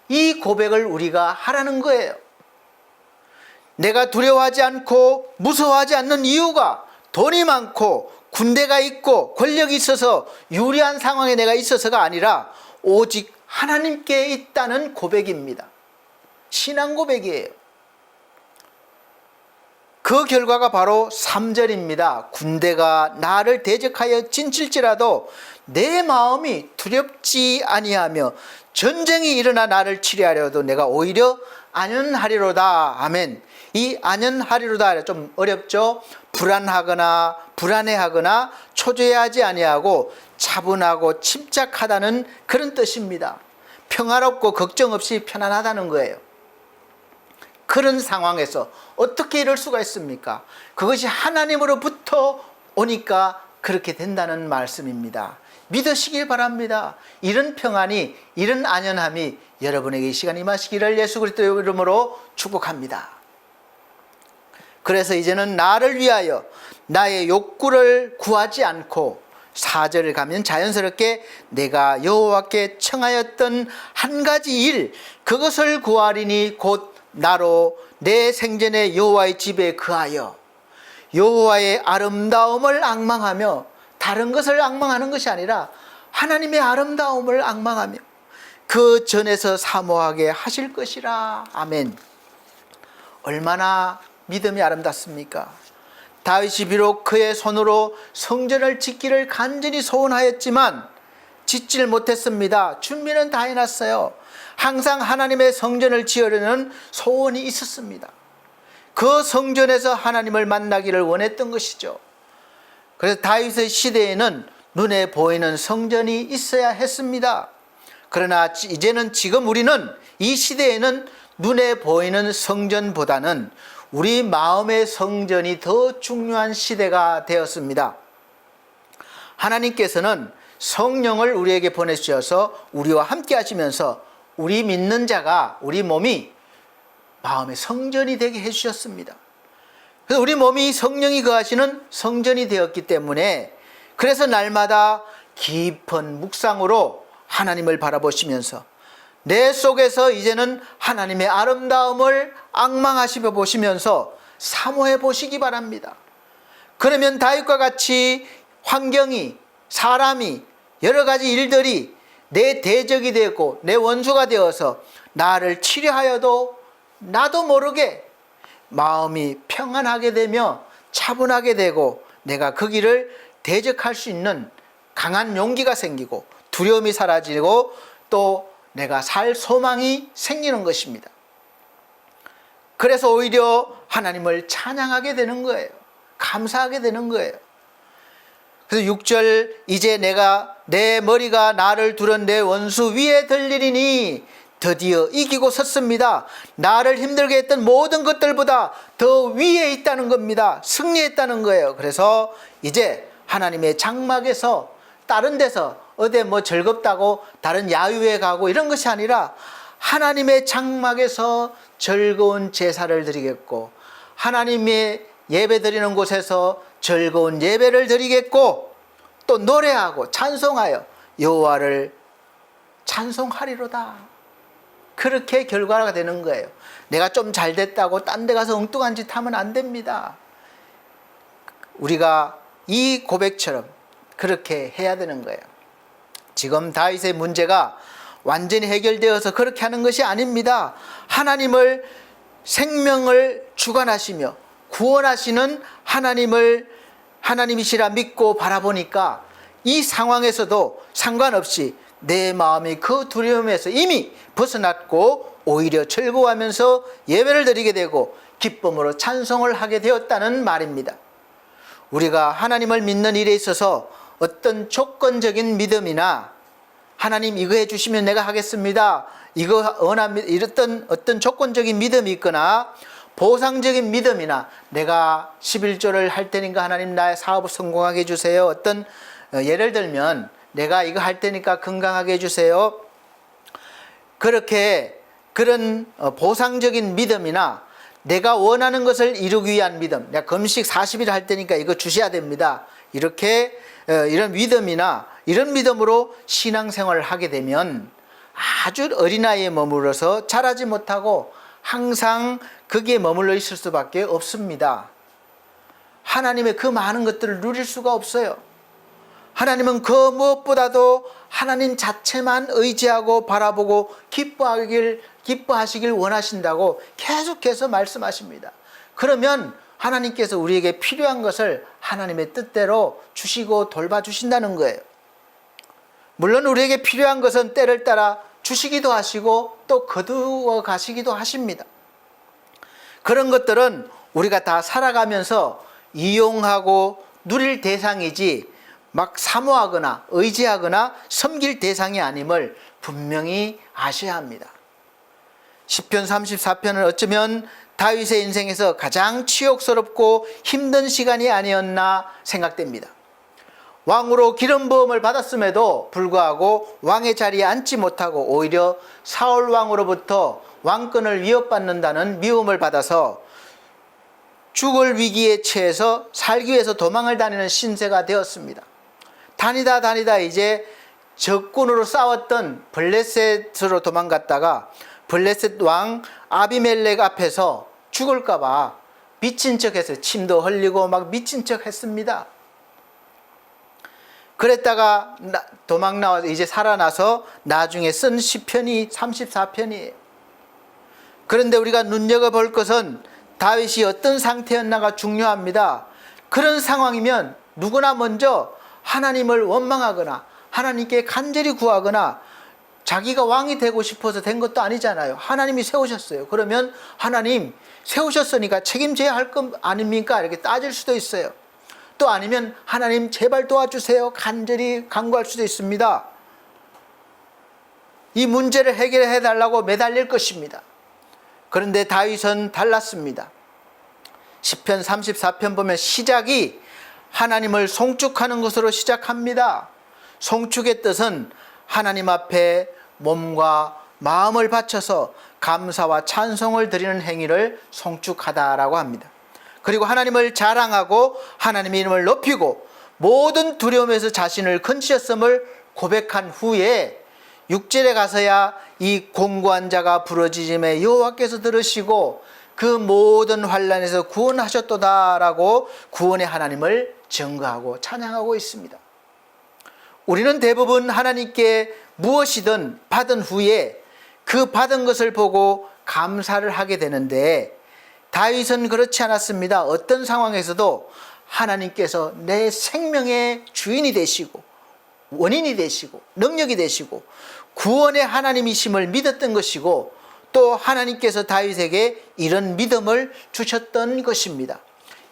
이 고백을 우리가 하라는 거예요. 내가 두려워하지 않고 무서워하지 않는 이유가 돈이 많고 군대가 있고 권력이 있어서 유리한 상황에 내가 있어서가 아니라 오직 하나님께 있다는 고백입니다. 신앙 고백이에요. 그 결과가 바로 3절입니다. 군대가 나를 대적하여 진칠지라도 내 마음이 두렵지 아니하며 전쟁이 일어나 나를 치리하려도 내가 오히려 안연하리로다. 아멘. 이 안연하리로다 좀 어렵죠? 불안하거나 불안해하거나 초조해하지 아니하고 차분하고 침착하다는 그런 뜻입니다. 평화롭고 걱정 없이 편안하다는 거예요. 그런 상황에서 어떻게 이럴 수가 있습니까? 그것이 하나님으로부터 오니까 그렇게 된다는 말씀입니다. 믿으시길 바랍니다. 이런 평안이, 이런 안연함이 여러분에게 이 시간 임하시기를 예수 그리스도의 이름으로 축복합니다. 그래서 이제는 나를 위하여 나의 욕구를 구하지 않고 4절을 가면 자연스럽게 내가 여호와께 청하였던 한 가지 일 그것을 구하리니 곧 나로 내 생전에 여호와의 집에 거하여 여호와의 아름다움을 앙망하며, 다른 것을 앙망하는 것이 아니라 하나님의 아름다움을 앙망하며 그 전에서 사모하게 하실 것이라. 아멘. 얼마나 믿음이 아름답습니까? 다윗이 비록 그의 손으로 성전을 짓기를 간절히 소원하였지만 짓질 못했습니다. 준비는 다 해놨어요. 항상 하나님의 성전을 지으려는 소원이 있었습니다. 그 성전에서 하나님을 만나기를 원했던 것이죠. 그래서 다윗의 시대에는 눈에 보이는 성전이 있어야 했습니다. 그러나 이제는 지금 우리는 이 시대에는 눈에 보이는 성전보다는 우리 마음의 성전이 더 중요한 시대가 되었습니다. 하나님께서는 성령을 우리에게 보내주셔서 우리와 함께 하시면서 우리 믿는 자가, 우리 몸이 마음의 성전이 되게 해주셨습니다. 그래서 우리 몸이 성령이 거하시는 성전이 되었기 때문에, 그래서 날마다 깊은 묵상으로 하나님을 바라보시면서 내 속에서 이제는 하나님의 아름다움을 앙망하시며 보시면서 사모해 보시기 바랍니다. 그러면 다윗과 같이 환경이, 사람이, 여러 가지 일들이 내 대적이 되었고 내 원수가 되어서 나를 치려하여도 나도 모르게 마음이 평안하게 되며 차분하게 되고 내가 그 길을 대적할 수 있는 강한 용기가 생기고 두려움이 사라지고 또 내가 살 소망이 생기는 것입니다. 그래서 오히려 하나님을 찬양하게 되는 거예요. 감사하게 되는 거예요. 그래서 6절, 이제 내가 내 머리가 나를 두른 내 원수 위에 들리리니 드디어 이기고 섰습니다. 나를 힘들게 했던 모든 것들보다 더 위에 있다는 겁니다. 승리했다는 거예요. 그래서 이제 하나님의 장막에서 다른 데서 어디 뭐 즐겁다고 다른 야유회 가고 이런 것이 아니라 하나님의 장막에서 즐거운 제사를 드리겠고 하나님의 예배 드리는 곳에서 즐거운 예배를 드리겠고 또 노래하고 찬송하여 여호와를 찬송하리로다. 그렇게 결과가 되는 거예요. 내가 좀 잘 됐다고 딴 데 가서 엉뚱한 짓 하면 안 됩니다. 우리가 이 고백처럼 그렇게 해야 되는 거예요. 지금 다윗의 문제가 완전히 해결되어서 그렇게 하는 것이 아닙니다. 하나님을, 생명을 주관하시며 구원하시는 하나님이시라 믿고 바라보니까 이 상황에서도 상관없이 내 마음이 그 두려움에서 이미 벗어났고 오히려 즐거워하면서 예배를 드리게 되고 기쁨으로 찬송을 하게 되었다는 말입니다. 우리가 하나님을 믿는 일에 있어서 어떤 조건적인 믿음이나 하나님 이거 해주시면 내가 하겠습니다, 이거 원합니다, 이랬던 어떤 조건적인 믿음이 있거나 보상적인 믿음이나 내가 11조를 할 테니까 하나님 나의 사업을 성공하게 해주세요, 어떤 예를 들면 내가 이거 할 테니까 건강하게 해주세요, 그런 보상적인 믿음이나 내가 원하는 것을 이루기 위한 믿음, 내가 금식 40일 할 테니까 이거 주셔야 됩니다, 이렇게 이런 믿음이나 이런 믿음으로 신앙생활을 하게 되면 아주 어린아이에 머물러서 자라지 못하고 항상 거기에 머물러 있을 수밖에 없습니다. 하나님의 그 많은 것들을 누릴 수가 없어요. 하나님은 그 무엇보다도 하나님 자체만 의지하고 바라보고 기뻐하시길 원하신다고 계속해서 말씀하십니다. 그러면 하나님께서 우리에게 필요한 것을 하나님의 뜻대로 주시고 돌봐주신다는 거예요. 물론 우리에게 필요한 것은 때를 따라 주시기도 하시고 또 거두어 가시기도 하십니다. 그런 것들은 우리가 다 살아가면서 이용하고 누릴 대상이지 막 사모하거나 의지하거나 섬길 대상이 아님을 분명히 아셔야 합니다. 시편 34편은 어쩌면 다윗의 인생에서 가장 치욕스럽고 힘든 시간이 아니었나 생각됩니다. 왕으로 기름 부음을 받았음에도 불구하고 왕의 자리에 앉지 못하고 오히려 사울 왕으로부터 왕권을 위협받는다는 미움을 받아서 죽을 위기에 처해서 살기 위해서 도망을 다니는 신세가 되었습니다. 다니다 이제 적군으로 싸웠던 블레셋으로 도망갔다가 블레셋 왕 아비멜렉 앞에서 죽을까 봐 미친 척해서 침도 흘리고 막 미친 척 했습니다. 그랬다가 도망 나와서 이제 살아나서 나중에 쓴 시편이 34편이에요. 그런데 우리가 눈여겨볼 것은 다윗이 어떤 상태였나가 중요합니다. 그런 상황이면 누구나 먼저 하나님을 원망하거나 하나님께 간절히 구하거나 자기가 왕이 되고 싶어서 된 것도 아니잖아요. 하나님이 세우셨어요. 그러면 하나님 세우셨으니까 책임져야 할 것 아닙니까? 이렇게 따질 수도 있어요. 또 아니면 하나님 제발 도와주세요. 간절히 간구할 수도 있습니다. 이 문제를 해결해 달라고 매달릴 것입니다. 그런데 다윗은 달랐습니다. 시편 34편 보면 시작이 하나님을 송축하는 것으로 시작합니다. 송축의 뜻은 하나님 앞에 몸과 마음을 바쳐서 감사와 찬송을 드리는 행위를 송축하다라고 합니다. 그리고 하나님을 자랑하고 하나님의 이름을 높이고 모든 두려움에서 자신을 건지셨음을 고백한 후에 6절에 가서야 이 공고한 자가 부르짖음에 여호와께서 들으시고 그 모든 환난에서 구원하셨도다라고 구원의 하나님을 증거하고 찬양하고 있습니다. 우리는 대부분 하나님께 무엇이든 받은 후에 그 받은 것을 보고 감사를 하게 되는데 다윗은 그렇지 않았습니다. 어떤 상황에서도 하나님께서 내 생명의 주인이 되시고 원인이 되시고 능력이 되시고 구원의 하나님이심을 믿었던 것이고 또 하나님께서 다윗에게 이런 믿음을 주셨던 것입니다.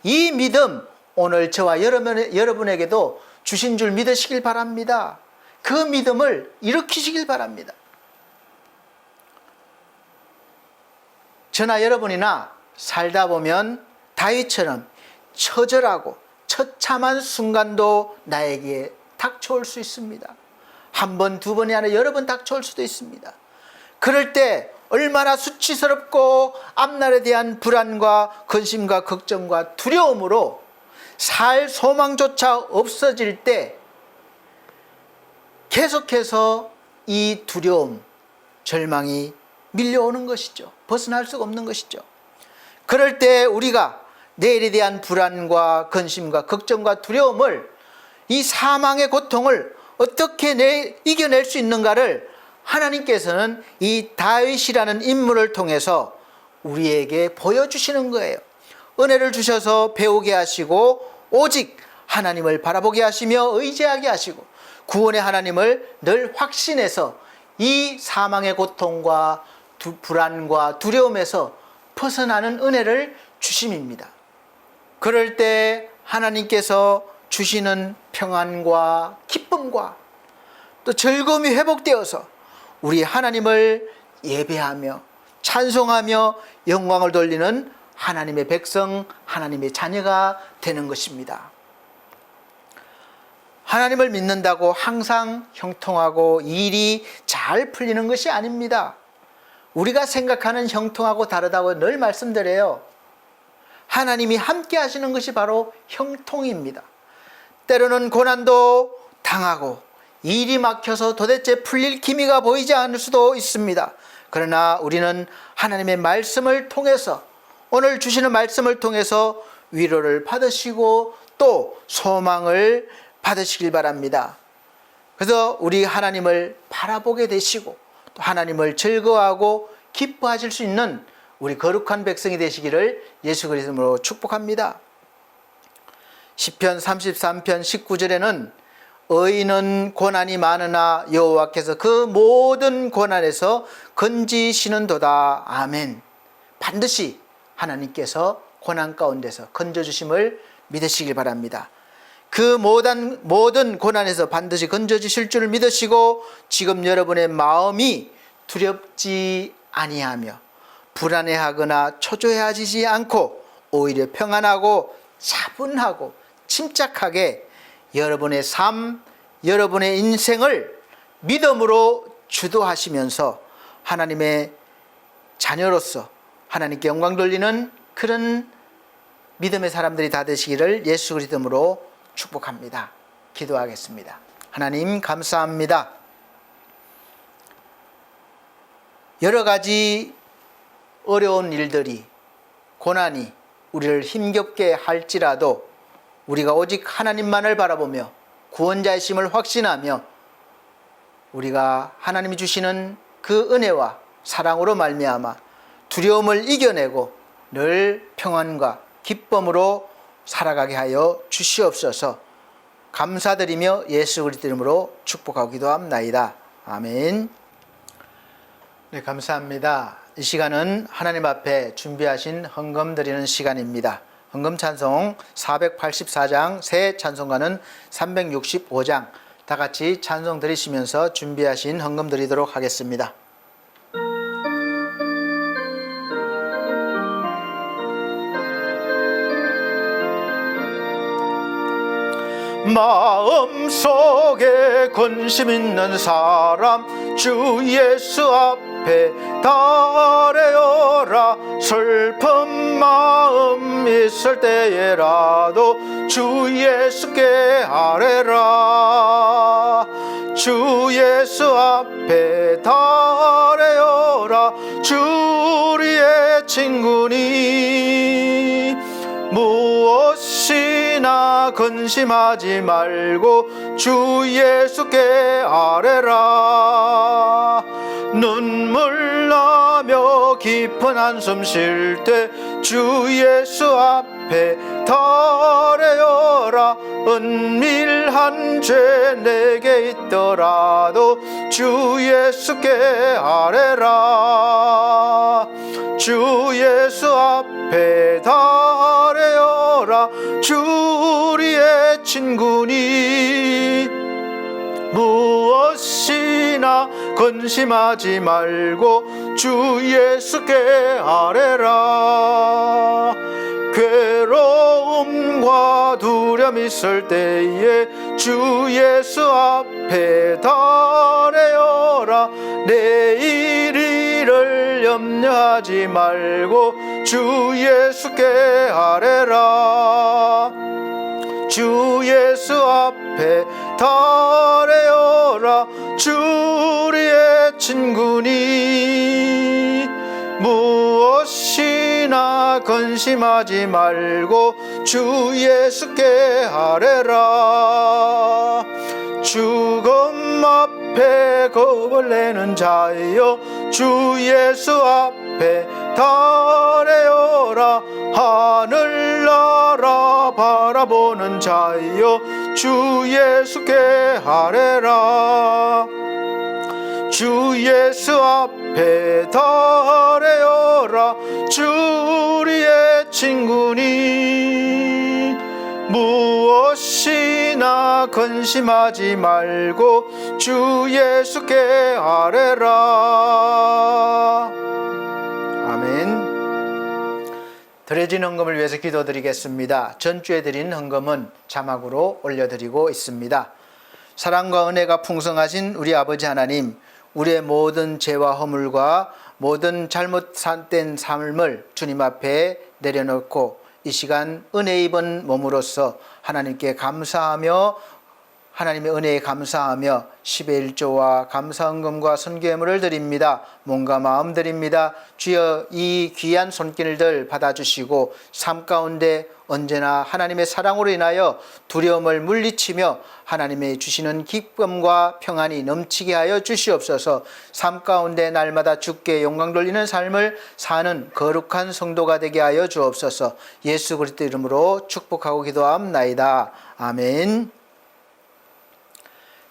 이 믿음 오늘 저와 여러분에게도 주신 줄 믿으시길 바랍니다. 그 믿음을 일으키시길 바랍니다. 저나 여러분이나 살다 보면 다윗처럼 처절하고 처참한 순간도 나에게 닥쳐올 수 있습니다. 한 번, 두 번이 아니라 여러 번 닥쳐올 수도 있습니다. 그럴 때 얼마나 수치스럽고 앞날에 대한 불안과 근심과 걱정과 두려움으로 살 소망조차 없어질 때 계속해서 이 두려움, 절망이 밀려오는 것이죠. 벗어날 수가 없는 것이죠. 그럴 때 우리가 내일에 대한 불안과 근심과 걱정과 두려움을 이 사망의 고통을 어떻게 이겨낼 수 있는가를 하나님께서는 이 다윗이라는 인물을 통해서 우리에게 보여주시는 거예요. 은혜를 주셔서 배우게 하시고 오직 하나님을 바라보게 하시며 의지하게 하시고 구원의 하나님을 늘 확신해서 이 사망의 고통과 불안과 두려움에서 벗어나는 은혜를 주심입니다. 그럴 때 하나님께서 주시는 평안과 기쁨과 또 즐거움이 회복되어서 우리 하나님을 예배하며 찬송하며 영광을 돌리는 하나님의 백성, 하나님의 자녀가 되는 것입니다. 하나님을 믿는다고 항상 형통하고 일이 잘 풀리는 것이 아닙니다. 우리가 생각하는 형통하고 다르다고 늘 말씀드려요. 하나님이 함께 하시는 것이 바로 형통입니다. 때로는 고난도 당하고 일이 막혀서 도대체 풀릴 기미가 보이지 않을 수도 있습니다. 그러나 우리는 하나님의 말씀을 통해서 오늘 주시는 말씀을 통해서 위로를 받으시고 또 소망을 받으시길 바랍니다. 그래서 우리 하나님을 바라보게 되시고 또 하나님을 즐거워하고 기뻐하실 수 있는 우리 거룩한 백성이 되시기를 예수 그리스도로 축복합니다. 시편 33편 19절에는 의인은 고난이 많으나 여호와께서 그 모든 고난에서 건지시는도다. 아멘. 반드시 하나님께서 고난 가운데서 건져주심을 믿으시길 바랍니다. 그 모든 고난에서 반드시 건져주실 줄 믿으시고 지금 여러분의 마음이 두렵지 아니하며 불안해하거나 초조해하지 않고 오히려 평안하고 차분하고 침착하게 여러분의 삶, 여러분의 인생을 믿음으로 주도하시면서 하나님의 자녀로서 하나님께 영광 돌리는 그런 믿음의 사람들이 다 되시기를 예수 그리스도로 축복합니다. 기도하겠습니다. 하나님 감사합니다. 여러 가지 어려운 일들이, 고난이 우리를 힘겹게 할지라도 우리가 오직 하나님만을 바라보며 구원자이심을 확신하며 우리가 하나님이 주시는 그 은혜와 사랑으로 말미암아 두려움을 이겨내고 늘 평안과 기쁨으로 살아가게 하여 주시옵소서. 감사드리며 예수 그리스도 이름으로 축복하고 기도합나이다. 아멘. 네, 감사합니다. 이 시간은 하나님 앞에 준비하신 헌금 드리는 시간입니다. 헌금 찬송 484장, 새 찬송가는 365장, 다 같이 찬송 드리시면서 준비하신 헌금 드리도록 하겠습니다. 마음속에 근심 있는 사람 주 예수 앞에 달래어라. 슬픈 마음 있을 때에라도 주 예수께 아뢰라. 주 예수 앞에 달래어라. 주 우리의 친구니 무엇이나 근심하지 말고 주 예수께 아뢰라. 눈물 나며 깊은 한숨 쉴 때 주 예수 앞에 달래어라. 은밀한 죄 내게 있더라도 주 예수께 아뢰라. 주 예수 앞에 달래어라. 주 우리의 친구니 무엇이나 근심하지 말고 주 예수께 아뢰라. 괴로움과 두려움 있을 때에 주 예수 앞에 달래어라. 내일 일을 염려하지 말고 주 예수께 아뢰라. 주 예수 앞에 달래어라. 주 우리의 친구니 무엇이나 근심하지 말고 주 예수께 아뢰라. 죽음 앞에 겁을 내는 자여 주 예수 앞에 달래어라. 하늘나라 바라보는 자여 주 예수께 아뢰라. 주 예수 앞에 달래어라. 주 우리의 친구니 무엇이나 근심하지 말고 주 예수께 아뢰라. 아멘. 드려진 헌금을 위해서 기도드리겠습니다. 전주에 드린 헌금은 자막으로 올려드리고 있습니다. 사랑과 은혜가 풍성하신 우리 아버지 하나님, 우리의 모든 죄와 허물과 모든 잘못된 삶을 주님 앞에 내려놓고 이 시간 은혜 입은 몸으로서 하나님께 감사하며 하나님의 은혜에 감사하며 10의 1조와 감사헌금과 선교예물을 드립니다. 몸과 마음 드립니다. 주여 이 귀한 손길들 받아주시고 삶 가운데 언제나 하나님의 사랑으로 인하여 두려움을 물리치며 하나님의 주시는 기쁨과 평안이 넘치게 하여 주시옵소서. 삶 가운데 날마다 주께 영광 돌리는 삶을 사는 거룩한 성도가 되게 하여 주옵소서. 예수 그리스도 이름으로 축복하고 기도합나이다. 아멘.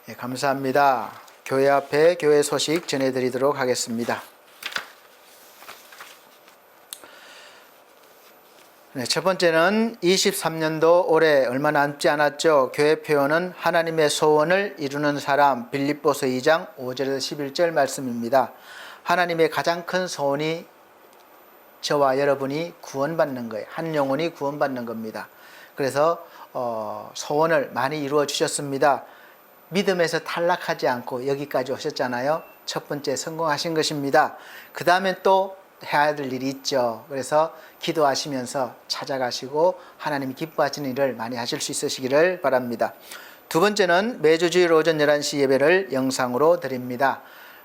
네, 감사합니다. 교회 앞에 교회 소식 전해드리도록 하겠습니다. 네, 첫 번째는 23년도 올해 얼마 남지 않았죠. 교회 표어는 하나님의 소원을 이루는 사람, 빌립보서 2장 5절에서 11절 말씀입니다. 하나님의 가장 큰 소원이 저와 여러분이 구원받는 거예요. 한 영혼이 구원받는 겁니다. 그래서 소원을 많이 이루어 주셨습니다. 믿음에서 탈락하지 않고 여기까지 오셨잖아요. 첫 번째 성공하신 것입니다. 그 다음에 또 해야 될 일이 있죠. 그래서 기도하시면서 찾아가시고 하나님이 기뻐하시는 일을 많이 하실 수 있으시기를 바랍니다. 두 번째는 매주 주일 오전 11시 예배를 영상으로 드립니다.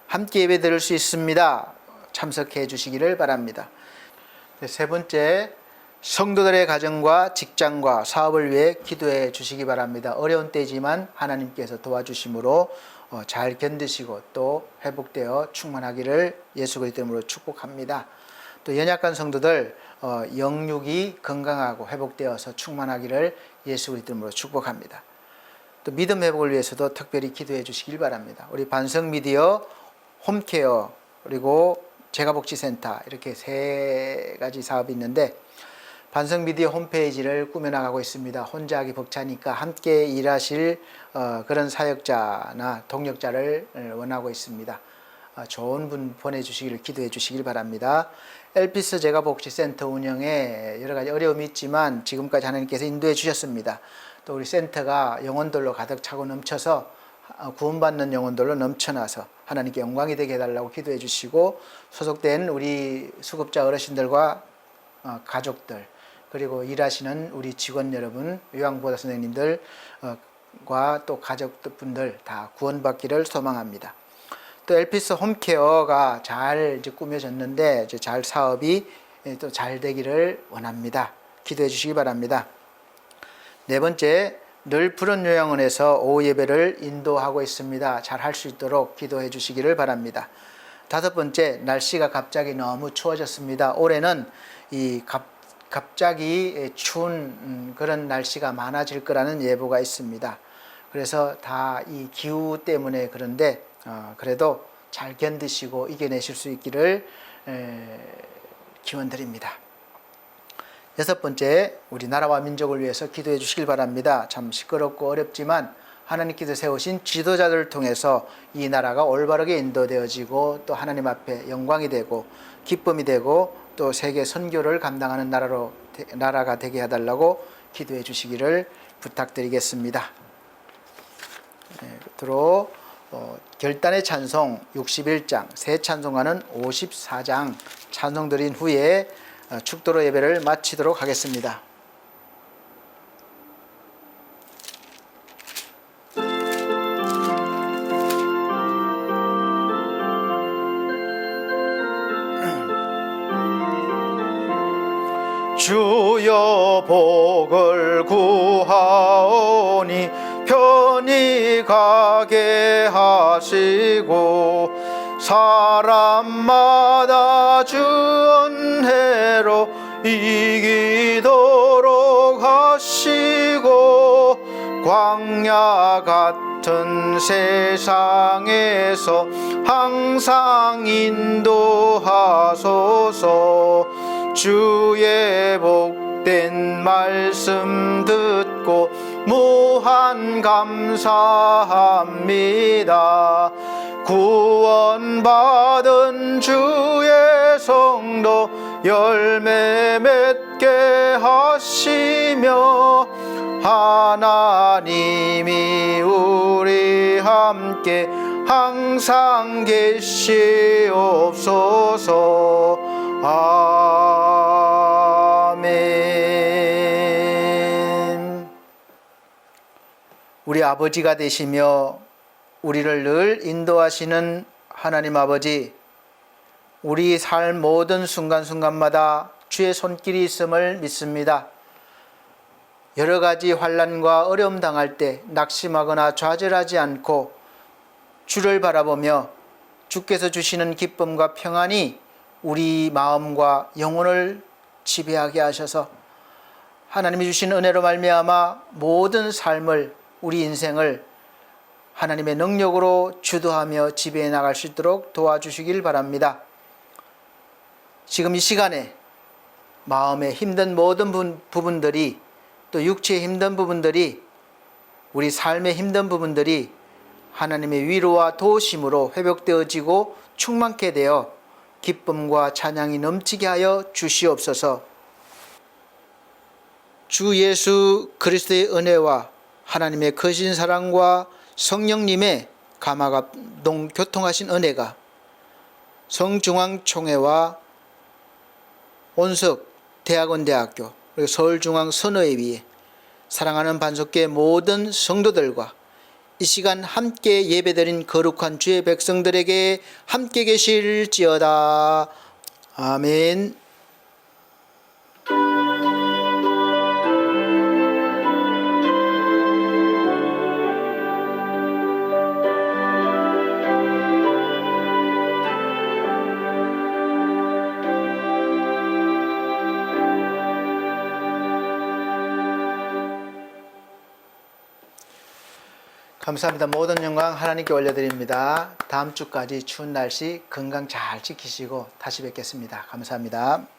함께 예배 드릴 수 있습니다. 참석해 주시기를 바랍니다. 세 번째, 성도들의 가정과 직장과 사업을 위해 기도해 주시기 바랍니다. 어려운 때지만 하나님께서 도와주심으로 잘 견디시고 또 회복되어 충만하기를 예수 그리스도 이름으로 축복합니다. 또 연약한 성도들 영육이 건강하고 회복되어서 충만하기를 예수 그리스도 이름으로 축복합니다. 또 믿음 회복을 위해서도 특별히 기도해 주시길 바랍니다. 우리 반성 미디어, 홈케어, 그리고 재가복지센터 이렇게 세 가지 사업이 있는데 반성 미디어 홈페이지를 꾸며나가고 있습니다. 혼자 하기 벅차니까 함께 일하실 그런 사역자나 동력자를 원하고 있습니다. 좋은 분 보내주시기를 기도해 주시길 바랍니다. 엘피스 재가복지센터 운영에 여러 가지 어려움이 있지만 지금까지 하나님께서 인도해 주셨습니다. 또 우리 센터가 영혼들로 가득 차고 넘쳐서 구원받는 영혼들로 넘쳐나서 하나님께 영광이 되게 해달라고 기도해 주시고 소속된 우리 수급자 어르신들과 가족들 그리고 일하시는 우리 직원 여러분, 요양보호사 선생님들과 또 가족분들 다 구원받기를 소망합니다. 또 엘피스 홈케어가 잘 이제 꾸며졌는데 이제 잘 사업이 또 잘 되기를 원합니다. 기도해 주시기 바랍니다. 네 번째, 늘 푸른 요양원에서 오후 예배를 인도하고 있습니다. 잘 할 수 있도록 기도해 주시기를 바랍니다. 다섯 번째, 날씨가 갑자기 너무 추워졌습니다. 올해는 이 갑자기 추운 그런 날씨가 많아질 거라는 예보가 있습니다. 그래서 다 이 기후 때문에 그런데 그래도 잘 견디시고 이겨내실 수 있기를 기원드립니다. 여섯 번째, 우리 나라와 민족을 위해서 기도해 주시길 바랍니다. 참 시끄럽고 어렵지만 하나님께서 세우신 지도자들을 통해서 이 나라가 올바르게 인도되어지고 또 하나님 앞에 영광이 되고 기쁨이 되고 또 세계 선교를 감당하는 나라가 되게 해달라고 기도해 주시기를 부탁드리겠습니다. 끝으로 결단의 찬송 61장, 새 찬송가는 54장 찬송 드린 후에 축도로 예배를 마치도록 하겠습니다. 주여 복을 구하오니 편히 가게 하시고 사람마다 주 은혜로 이기도록 하시고 광야 같은 세상에서 항상 인도하소서. 주의 복된 말씀 듣고 무한 감사합니다. 구원받은 주의 성도 열매 맺게 하시며 하나님이 우리 함께 항상 계시옵소서. 아멘. 우리 아버지가 되시며 우리를 늘 인도하시는 하나님 아버지, 우리 삶 모든 순간순간마다 주의 손길이 있음을 믿습니다. 여러 가지 환난과 어려움 당할 때 낙심하거나 좌절하지 않고 주를 바라보며 주께서 주시는 기쁨과 평안이 우리 마음과 영혼을 지배하게 하셔서 하나님이 주신 은혜로 말미암아 모든 삶을, 우리 인생을 하나님의 능력으로 주도하며 지배해 나갈 수 있도록 도와주시길 바랍니다. 지금 이 시간에 마음의 힘든 모든 부분들이, 또 육체의 힘든 부분들이, 우리 삶의 힘든 부분들이 하나님의 위로와 도우심으로 회복되어지고 충만케 되어 기쁨과 찬양이 넘치게 하여 주시옵소서. 주 예수 그리스도의 은혜와 하나님의 크신 사랑과 성령님의 감화감동 교통하신 은혜가 성중앙총회와 온석 대학원대학교 그리고 서울중앙선교회에 사랑하는 반석교회 모든 성도들과 이 시간 함께 예배드린 거룩한 주의 백성들에게 함께 계실지어다. 아멘. 감사합니다. 모든 영광 하나님께 올려드립니다. 다음 주까지 추운 날씨 건강 잘 지키시고 다시 뵙겠습니다. 감사합니다.